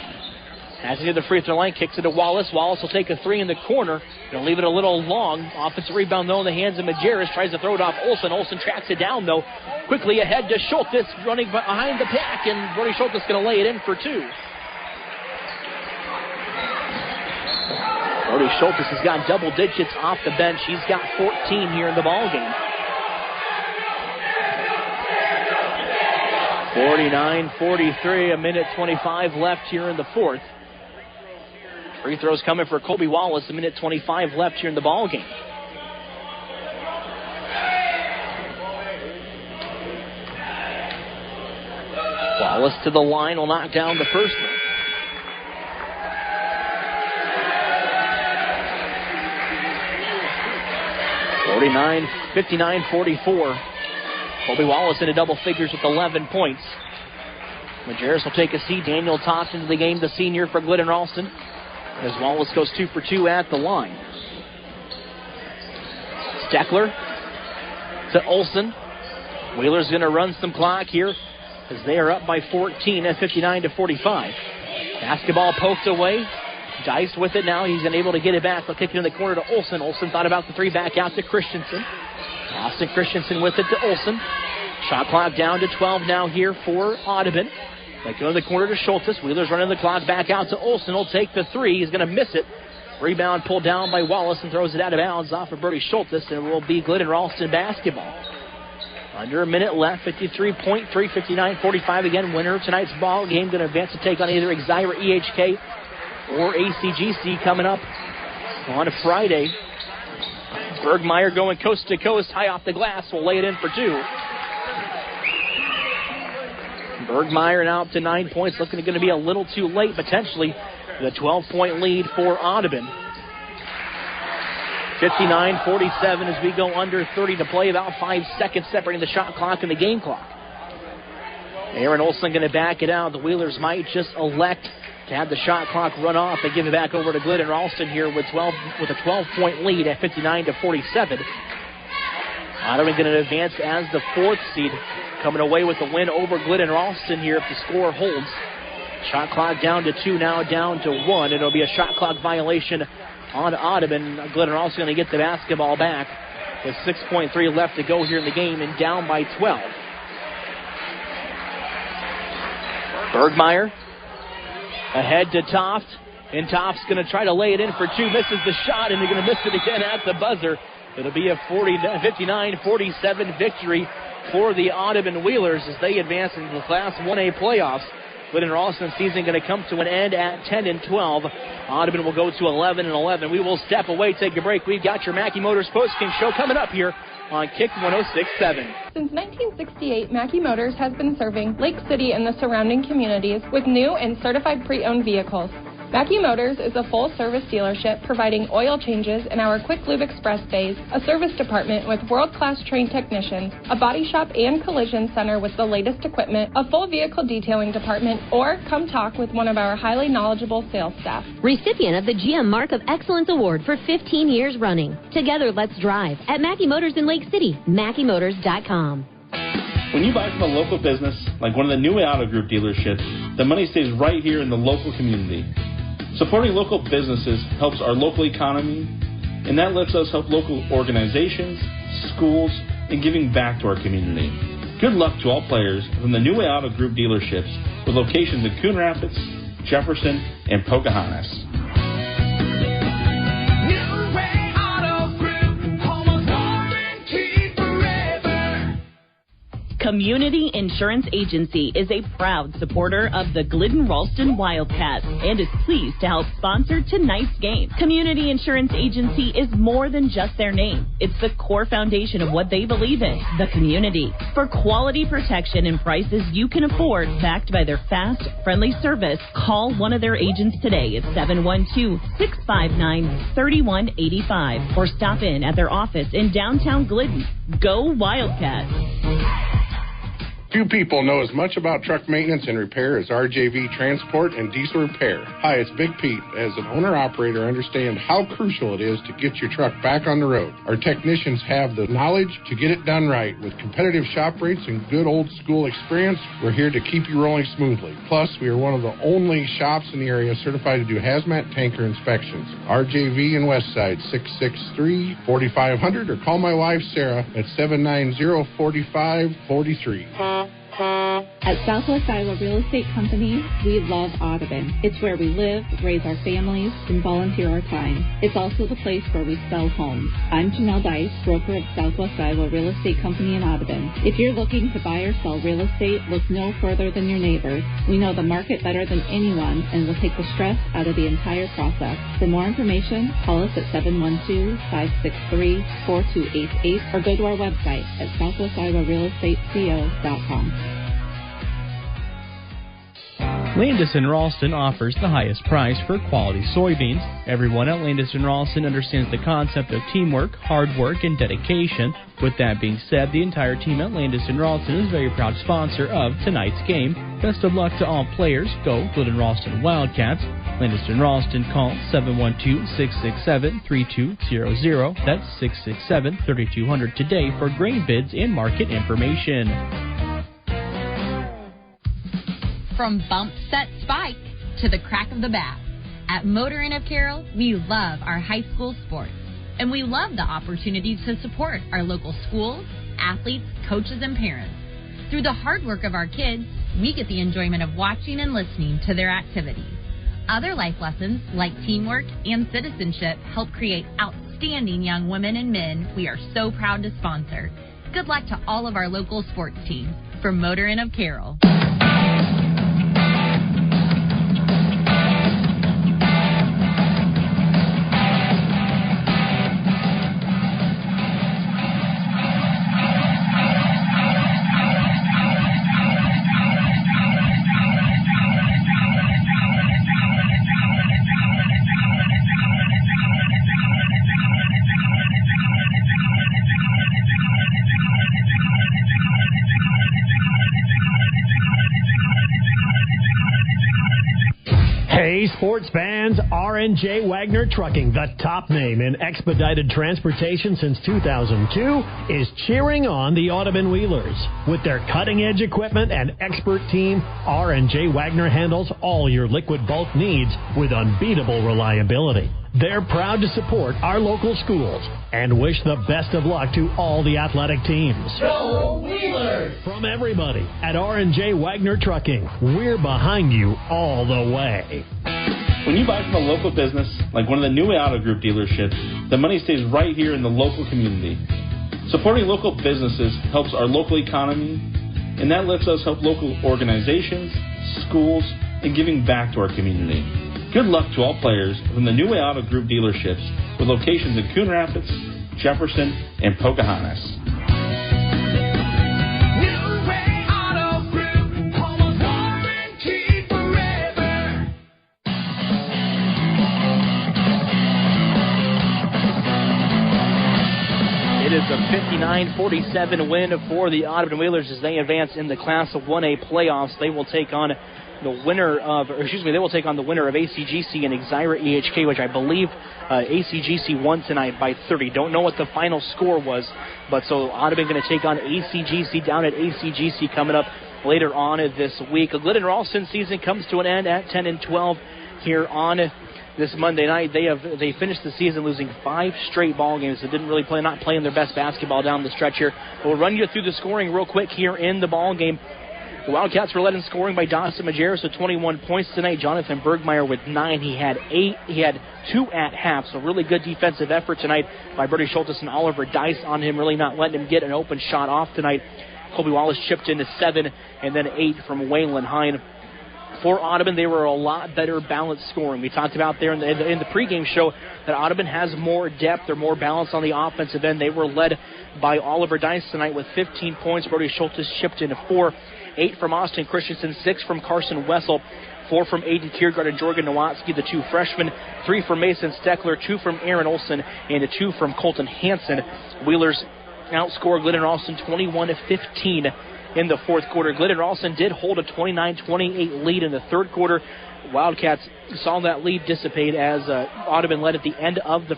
Has it near the free throw line. Kicks it to Wallace. Wallace will take a 3 in the corner. Going to leave it a little long. Offensive rebound, though, in the hands of Majerus. Tries to throw it off Olsen. Olsen tracks it down, though. Quickly ahead to Schultz, running behind the pack. And Brody Schultz is going to lay it in for 2. Brody Schultz has got double digits off the bench. He's got 14 here in the ball game. 49-43, a minute 25 left here in the 4th. Free throws coming for Colby Wallace, a minute 25 left here in the ball game. Wallace to the line will knock down the first one. 59-44. Colby Wallace into double figures with 11 points. Majerus will take a seat. Daniel Toft into the game, the senior for Glidden-Ralston, as Wallace goes 2 for 2 at the line. Steckler to Olson. Wheeler's going to run some clock here as they are up by 14 at 59-45. Basketball poked away. Dice with it now. He's unable to get it back. They'll kick it in the corner to Olson. Olson thought about the three, back out to Christensen. Austin Christensen with it to Olson. Shot clock down to 12 now here for Audubon. They go to the corner to Schultes. Wheeler's running the clock back out to Olson. He'll take the three. He's going to miss it. Rebound pulled down by Wallace and throws it out of bounds off of Brody Schultes, and it will be Glidden-Ralston basketball. Under a minute left, 53.3, 59-45. Again, winner of tonight's ball game going to advance to take on either Exira EHK or ACGC coming up on Friday. Bergmeyer going coast to coast, high off the glass, will lay it in for two. Bergmeyer now up to 9 points, looking going to be a little too late potentially. The 12-point lead for Audubon. 59-47 as we go under 30 to play, about 5 seconds separating the shot clock and the game clock. Aaron Olson going to back it out. The Wheelers might just elect to have the shot clock run off and give it back over to Glidden-Ralston here with a 12-point lead at 59-47. Audubon going to advance as the 4th seed, coming away with the win over Glidden-Ralston here if the score holds. Shot clock down to 2, now down to 1. It'll be a shot clock violation on Audubon. Glidden-Ralston going to get the basketball back with 6.3 left to go here in the game and down by 12. Bergmeyer ahead to Toft, and Toft's going to try to lay it in for two. Misses the shot, and they're going to miss it again at the buzzer. It'll be a 59-47 victory for the Audubon Wheelers as they advance into the Class 1A playoffs. Glidden-Ralston season going to come to an end at 10-12. Audubon will go to 11-11. We will step away, take a break. We've got your Mackey Motors postgame show coming up here on Kick 106.7. Since 1968, Mackey Motors has been serving Lake City and the surrounding communities with new and certified pre-owned vehicles. Mackey Motors is a full-service dealership providing oil changes in our Quick Lube Express bays, a service department with world-class trained technicians, a body shop and collision center with the latest equipment, a full vehicle detailing department, or come talk with one of our highly knowledgeable sales staff. Recipient of the GM Mark of Excellence Award for 15 years running. Together, let's drive at Mackey Motors in Lake City, MackeyMotors.com. When you buy from a local business, like one of the new Auto Group dealerships, the money stays right here in the local community. Supporting local businesses helps our local economy, and that lets us help local organizations, schools, and giving back to our community. Good luck to all players from the New Way Auto Group dealerships with locations in Coon Rapids, Jefferson, and Pocahontas. Community Insurance Agency is a proud supporter of the Glidden-Ralston Wildcats and is pleased to help sponsor tonight's game. Community Insurance Agency is more than just their name. It's the core foundation of what they believe in, the community. For quality protection and prices you can afford, backed by their fast, friendly service, call one of their agents today at 712-659-3185 or stop in at their office in downtown Glidden. Go Wildcats! Few people know as much about truck maintenance and repair as RJV Transport and Diesel Repair. Hi, it's Big Pete. As an owner-operator, understand how crucial it is to get your truck back on the road. Our technicians have the knowledge to get it done right. With competitive shop rates and good old-school experience, we're here to keep you rolling smoothly. Plus, we are one of the only shops in the area certified to do hazmat tanker inspections. RJV in Westside, 663-4500, or call my wife, Sarah, at 790-4543. At Southwest Iowa Real Estate Company, we love Audubon. It's where we live, raise our families, and volunteer our time. It's also the place where we sell homes. I'm Janelle Dice, broker of Southwest Iowa Real Estate Company in Audubon. If you're looking to buy or sell real estate, look no further than your neighbors. We know the market better than anyone and will take the stress out of the entire process. For more information, call us at 712-563-4288 or go to our website at southwestiowarealestateco.com. Glidden-Ralston offers the highest price for quality soybeans. Everyone at Glidden-Ralston understands the concept of teamwork, hard work, and dedication. With that being said, the entire team at Glidden-Ralston is a very proud sponsor of tonight's game. Best of luck to all players. Go Glidden-Ralston Wildcats. Glidden-Ralston, call 712-667-3200. That's 667-3200 today for grain bids and market information. From bump, set, spike to the crack of the bat. At Motor Inn of Carroll, we love our high school sports. And we love the opportunity to support our local schools, athletes, coaches, and parents. Through the hard work of our kids, we get the enjoyment of watching and listening to their activities. Other life lessons, like teamwork and citizenship, help create outstanding young women and men we are so proud to sponsor. Good luck to all of our local sports teams. From Motor Inn of Carroll. Hey, sports fans, R&J Wagner Trucking, the top name in expedited transportation since 2002, is cheering on the Audubon Wheelers. With their cutting-edge equipment and expert team, R&J Wagner handles all your liquid bulk needs with unbeatable reliability. They're proud to support our local schools and wish the best of luck to all the athletic teams. Go Wheelers! From everybody at R&J Wagner Trucking, we're behind you all the way. When you buy from a local business, like one of the new Auto Group dealerships, the money stays right here in the local community. Supporting local businesses helps our local economy, and that lets us help local organizations, schools, and giving back to our community. Good luck to all players from the New Way Auto Group dealerships with locations in Coon Rapids, Jefferson, and Pocahontas. New Way Auto Group, home of warranty forever. It is a 59-47 win for the Audubon Wheelers as they advance in the Class of 1A playoffs. They will take on the winner of ACGC and Exira EHK, which I believe ACGC won tonight by 30. Don't know what the final score was, but so Audubon going to take on ACGC down at ACGC coming up later on this week. A Glidden-Ralston season comes to an end at 10-12 here on this Monday night. They finished the season losing 5 straight ball games. They didn't really not playing their best basketball down the stretch here. We'll run you through the scoring real quick here in the ball game. The Wildcats were led in scoring by Dawson Majerus with 21 points tonight. Jonathan Bergmeyer with 9. He had 8. He had 2 at half, so really good defensive effort tonight by Brody Schultes and Oliver Dice on him, really not letting him get an open shot off tonight. Colby Wallace chipped into 7, and then 8 from Waylon Hine. For Audubon, they were a lot better balanced scoring. We talked about there in the pregame show that Audubon has more depth. They're more balanced on the offensive end. They were led by Oliver Dice tonight with 15 points. Brody Schultes chipped into 4. 8 from Austin Christensen, 6 from Carson Wessel, 4 from Aiden Kiergaard and Jorgen Nowatzki, the 2 freshmen, 3 from Mason Steckler, 2 from Aaron Olson, and a 2 from Colton Hansen. Wheelers outscored Glidden-Ralston 21-15 in the fourth quarter. Glidden-Ralston did hold a 29-28 lead in the third quarter. Wildcats saw that lead dissipate as Audubon led at the end of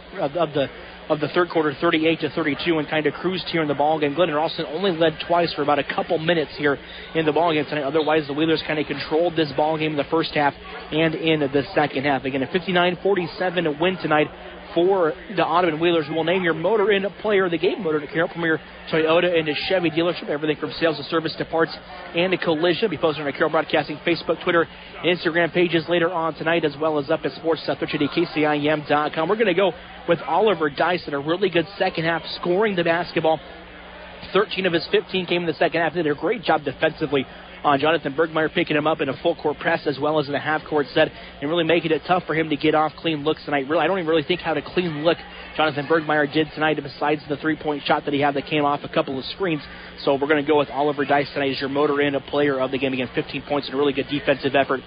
the third quarter, 38-32, and kind of cruised here in the ballgame. Glidden-Ralston only led twice for about a couple minutes here in the ballgame tonight. Otherwise, the Wheelers kind of controlled this ballgame in the first half and in the second half. Again, a 59-47 win tonight for the Audubon Wheelers, who will name your Motor Inn Player of the Game. Motor Inn Carroll, Premier Toyota and Chevy dealership. Everything from sales to service to parts and to collision. It'll be posted on our Carroll Broadcasting Facebook, Twitter, and Instagram pages later on tonight, as well as up at sports.twitchkcim.com. We're going to go with Oliver Dice in a really good second half, scoring the basketball. 13 of his 15 came in the second half. They did a great job defensively on Jonathan Bergmeyer, picking him up in a full-court press as well as in a half-court set and really making it tough for him to get off clean looks tonight. Really, I don't even really think how to clean look Jonathan Bergmeyer did tonight besides the three-point shot that he had that came off a couple of screens. So we're going to go with Oliver Dice tonight as your motor in, a player of the game. Again, 15 points and a really good defensive effort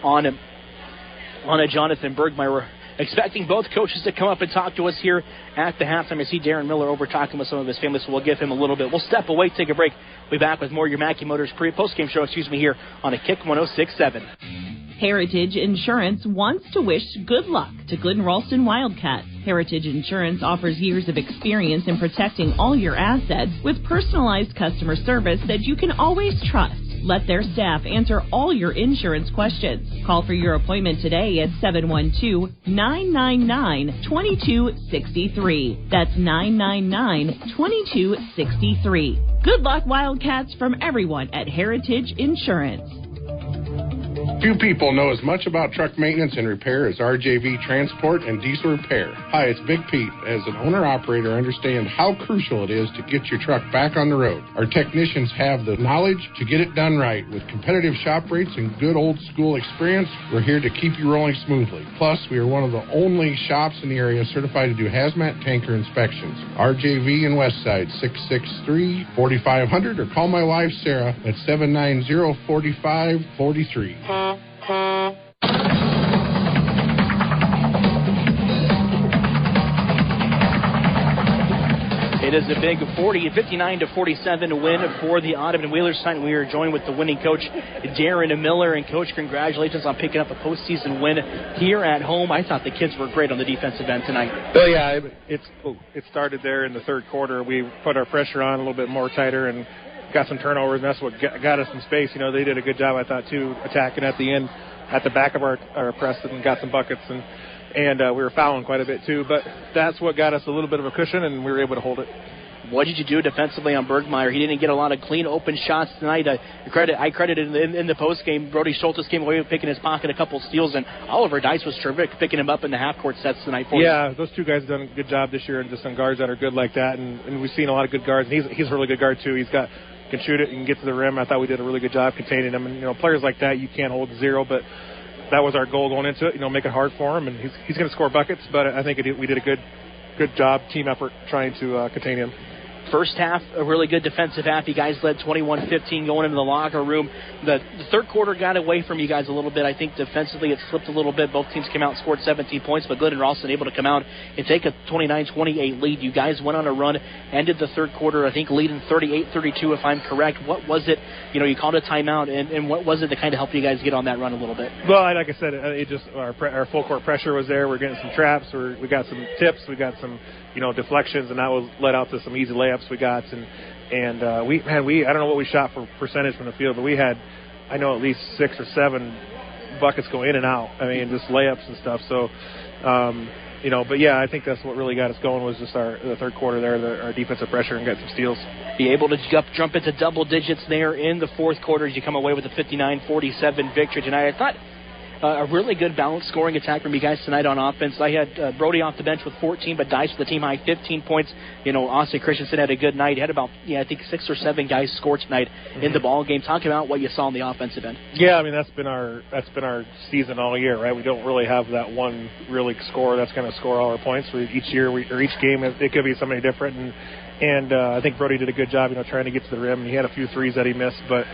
on a Jonathan Bergmeyer. We're expecting both coaches to come up and talk to us here at the halftime. I see Darren Miller over talking with some of his family, so we'll give him a little bit. We'll step away, take a break. We'll be back with more of your Mackey Motors post-game show, here on a Kick 106.7. Heritage Insurance wants to wish good luck to Glidden-Ralston Wildcats. Heritage Insurance offers years of experience in protecting all your assets with personalized customer service that you can always trust. Let their staff answer all your insurance questions. Call for your appointment today at 712-999-2263. That's 999-2263. Good luck, Wildcats, from everyone at Heritage Insurance. Few people know as much about truck maintenance and repair as RJV Transport and Diesel Repair. Hi, it's Big Pete. As an owner-operator, I understand how crucial it is to get your truck back on the road. Our technicians have the knowledge to get it done right. With competitive shop rates and good old-school experience, we're here to keep you rolling smoothly. Plus, we are one of the only shops in the area certified to do hazmat tanker inspections. RJV in Westside, 663-4500, or call my wife, Sarah, at 790-4543. It is a big 59-47 win for the Audubon Whalers tonight. We are joined with the winning coach, Darren Miller. And, Coach, congratulations on picking up a postseason win here at home. I thought the kids were great on the defensive end tonight. Oh, yeah, it started there in the third quarter. We put our pressure on a little bit more tighter and got some turnovers, and that's what got us some space. You know, they did a good job, I thought, too, attacking at the end, at the back of our press, and got some buckets, and we were fouling quite a bit, too. But that's what got us a little bit of a cushion, and we were able to hold it. What did you do defensively on Bergmeyer? He didn't get a lot of clean, open shots tonight. I credited in the postgame. Brody Schultz came away with picking his pocket a couple steals, and Oliver Dice was terrific picking him up in the half-court sets tonight for us. Yeah, those two guys have done a good job this year, and just some guards that are good like that, and we've seen a lot of good guards. And he's a really good guard, too. Can shoot it and get to the rim. I thought we did a really good job containing him. And, you know, players like that, you can't hold zero, but that was our goal going into it, you know, make it hard for him. And he's going to score buckets, but I think we did a good job, team effort, trying to contain him. First half, a really good defensive half. You guys led 21-15 going into the locker room. The third quarter got away from you guys a little bit. I think defensively it slipped a little bit. Both teams came out and scored 17 points, but Glidden-Ralston able to come out and take a 29-28 lead. You guys went on a run, ended the third quarter, I think, leading 38-32, if I'm correct. What was it? You know, you called a timeout, and what was it that kind of helped you guys get on that run a little bit? Well, like I said, our full court pressure was there. We're getting some traps. We got some tips. We got some, you know, deflections, and that was led out to some easy layups we got. And we I don't know what we shot for percentage from the field, but we had, I know, at least 6 or 7 buckets go in and out. I mean, just layups and stuff. So, you know, but yeah, I think that's what really got us going was just the third quarter there, our defensive pressure, and got some steals. Be able to jump into double digits there in the fourth quarter as you come away with a 59-47 victory tonight. I thought a really good balanced scoring attack from you guys tonight on offense. I had Brody off the bench with 14, but Dice with the team high 15 points. You know, Austin Christensen had a good night. He had about, I think 6 or 7 guys score tonight in the ball game. Talk about what you saw on the offensive end. Yeah, I mean that's been our season all year, right? We don't really have that one really scorer that's going to score all our points. Each year or each game it could be somebody different, and I think Brody did a good job, you know, trying to get to the rim. He had a few threes that he missed, but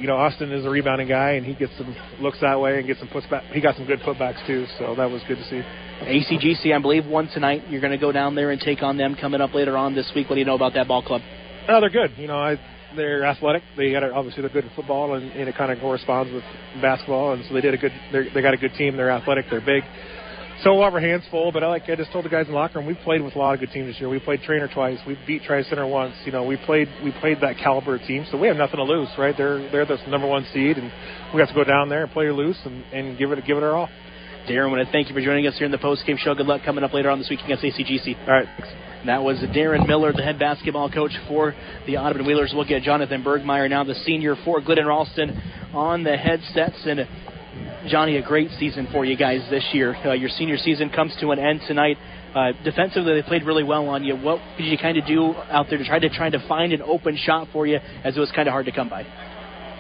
you know, Austin is a rebounding guy, and he gets some looks that way and gets some putbacks. He got some good putbacks too, so that was good to see. ACGC, I believe, won tonight. You're going to go down there and take on them coming up later on this week. What do you know about that ball club? Oh, they're good. You know, they're athletic. Obviously they're good at football, and it kind of corresponds with basketball. And so they got a good team. They're athletic. They're big. So we'll have our hands full, but I just told the guys in the locker room, we've played with a lot of good teams this year. We played Trainer twice. We beat Tri-Center once. You know, we played that caliber of team, so we have nothing to lose, right? They're the number 1 seed, and we have to go down there and play loose and give it our all. Darren, I want to thank you for joining us here in the post-game show. Good luck coming up later on this week against ACGC. All right, thanks. That was Darren Miller, the head basketball coach for the Audubon Whalers. We'll get Jonathan Bergmeyer now, the senior for Glidden-Ralston, on the headsets. And Johnny, a great season for you guys this year. Your senior season comes to an end tonight. Defensively, they played really well on you. What did you kind of do out there to try to find an open shot for you, as it was kind of hard to come by?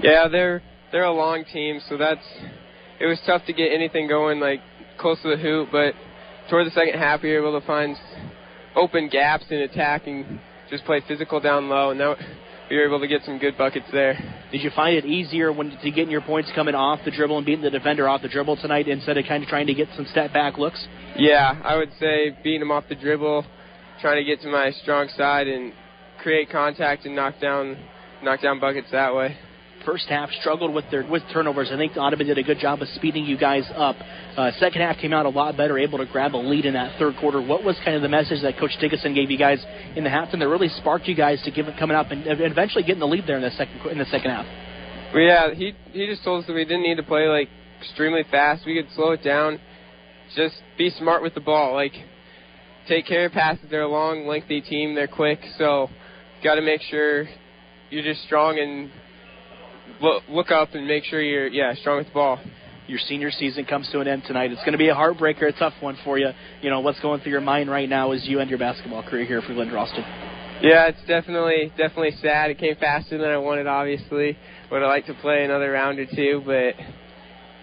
Yeah, they're a long team, so it was tough to get anything going like close to the hoop, but toward the second half we were able to find open gaps in attack and just play physical down low, and now we were able to get some good buckets there. Did you find it easier to get your points coming off the dribble and beating the defender off the dribble tonight instead of kind of trying to get some step back looks? Yeah, I would say beating them off the dribble, trying to get to my strong side and create contact and knock down buckets that way. First half struggled with turnovers. I think Audubon did a good job of speeding you guys up. Second half came out a lot better, able to grab a lead in that third quarter. What was kind of the message that Coach Dickinson gave you guys in the halftime that really sparked you guys to coming up and eventually getting the lead there in the second half? Well, yeah, he just told us that we didn't need to play like extremely fast. We could slow it down. Just be smart with the ball. Like, take care of passes. They're a long, lengthy team. They're quick, so got to make sure you're just strong and look up and make sure you're strong with the ball. Your senior season comes to an end tonight. It's going to be a heartbreaker, a tough one for you. You know, what's going through your mind right now as you end your basketball career here for Glidden-Ralston? Yeah, it's definitely sad. It came faster than I wanted, obviously. Would have liked to play another round or two, but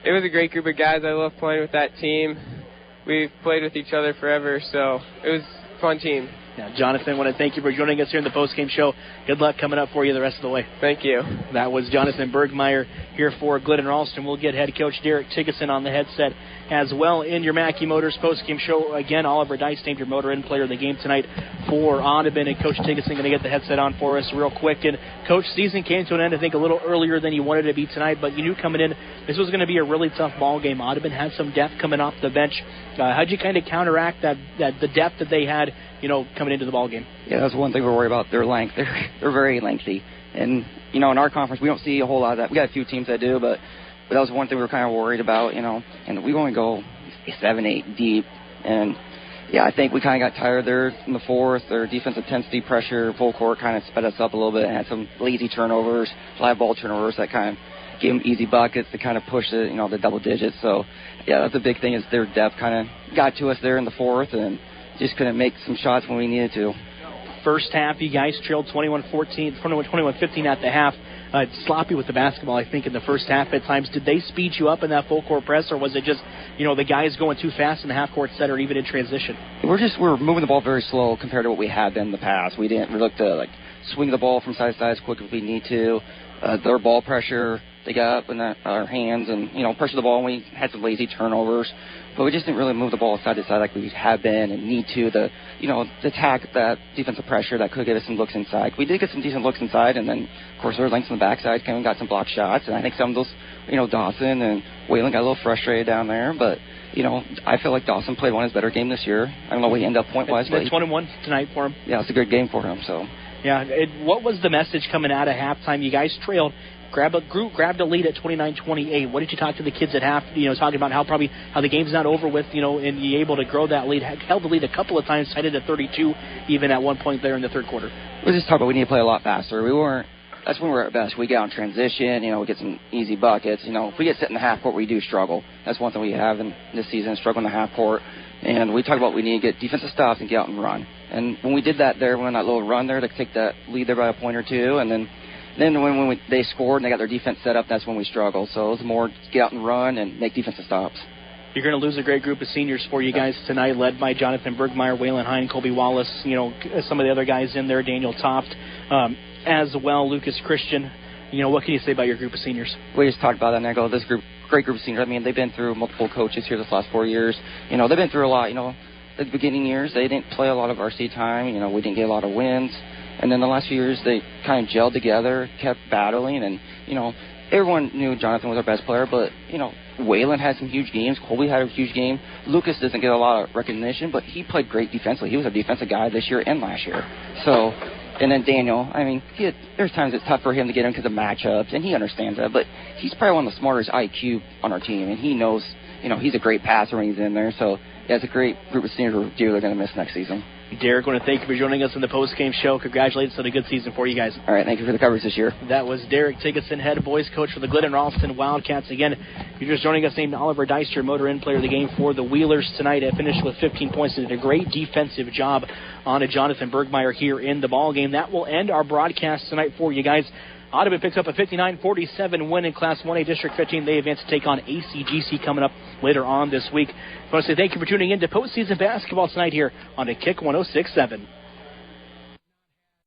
it was a great group of guys. I love playing with that team. We've played with each other forever, so it was a fun team. Now, Jonathan, I want to thank you for joining us here in the postgame show. Good luck coming up for you the rest of the way. Thank you. That was Jonathan Bergmeyer here for Glidden-Ralston. We'll get head coach Derek Tiggison on the headset as well in your Mackey Motors postgame show. Again, Oliver Dice named your motor end player of the game tonight for Audubon, and Coach Tiggison going to get the headset on for us real quick. And, Coach, season came to an end, I think, a little earlier than you wanted it to be tonight, but you knew coming in this was going to be a really tough ball game. Audubon had some depth coming off the bench. How'd you kind of counteract the depth that they had, coming into the ball game? Yeah, that's one thing we're worried about, their length. They're very lengthy. And, in our conference, we don't see a whole lot of that. We got a few teams that do, but that was one thing we were kind of worried about, and we only go 7-8 deep. And, yeah, I think we kind of got tired there in the fourth. Their defensive intensity pressure, full court kind of sped us up a little bit and had some lazy turnovers, live ball turnovers that kind of gave them easy buckets to kind of push the double digits. So, yeah, that's a big thing is their depth kind of got to us there in the fourth and just couldn't make some shots when we needed to. First half, you guys trailed 21-15 at the half. Sloppy with the basketball, I think, in the first half at times. Did they speed you up in that full court press, or was it just, the guys going too fast in the half court set or even in transition? We're moving the ball very slow compared to what we had been in the past. We look to swing the ball from side to side as quick as we need to. Their ball pressure, they got up in our hands and, pressure the ball, and we had some lazy turnovers. But we just didn't really move the ball side to side like we have been and need to attack that defensive pressure that could give us some looks inside. We did get some decent looks inside, and then, of course, their lengths on the backside came and got some block shots. And I think some of those, Dawson and Whalen got a little frustrated down there. But, I feel like Dawson played one of his better game this year. I don't know what he ended up point-wise. But 21 tonight for him. Yeah, it's a good game for him. So. Yeah, what was the message coming out of halftime? You guys trailed. Grabbed a lead at 29-28. What did you talk to the kids at half? Talking about how the game's not over with, and you able to grow that lead. Held the lead a couple of times, tied it at 32, even at one point there in the third quarter. We just talked about we need to play a lot faster. That's when we're at best. We get on transition, we get some easy buckets. If we get set in the half court, we do struggle. That's one thing we have in this season, struggle in the half court. And we talk about we need to get defensive stops and get out and run. And when we did that there, we went on that little run there to take that lead there by a point or two, and then when they scored and they got their defense set up, that's when we struggled. So it was more get out and run and make defensive stops. You're going to lose a great group of seniors for you guys tonight, led by Jonathan Bergmeyer, Waylon Hine, Colby Wallace, some of the other guys in there, Daniel Toft, as well, Lucas Christian. What can you say about your group of seniors? We just talked about that, Nego. This great group of seniors. I mean, they've been through multiple coaches here this last 4 years. They've been through a lot. At the beginning years, they didn't play a lot of varsity time. We didn't get a lot of wins. And then the last few years, they kind of gelled together, kept battling. And, everyone knew Jonathan was our best player. But, Waylon had some huge games. Colby had a huge game. Lucas doesn't get a lot of recognition, but he played great defensively. He was a defensive guy this year and last year. So, and then Daniel, I mean, there's times it's tough for him to get him because of matchups, and he understands that. But he's probably one of the smartest IQ on our team, and he knows, he's a great passer when he's in there. So, yeah, it's a great group of seniors they're going to miss next season. Derek, I want to thank you for joining us in the post-game show. Congratulations on a good season for you guys. All right, thank you for the coverage this year. That was Derek Tiggison, head boys coach for the Glidden-Ralston Wildcats. Again, if you're just joining us, named Oliver Dice, your motor end player of the game for the Wheelers tonight. Finished with 15 points and did a great defensive job on a Jonathan Bergmeyer here in the ball game. That will end our broadcast tonight for you guys. Audubon picks up a 59-47 win in Class 1A District 15. They advance to take on ACGC coming up later on this week. I want to say thank you for tuning in to postseason basketball tonight here on the Kick 106.7.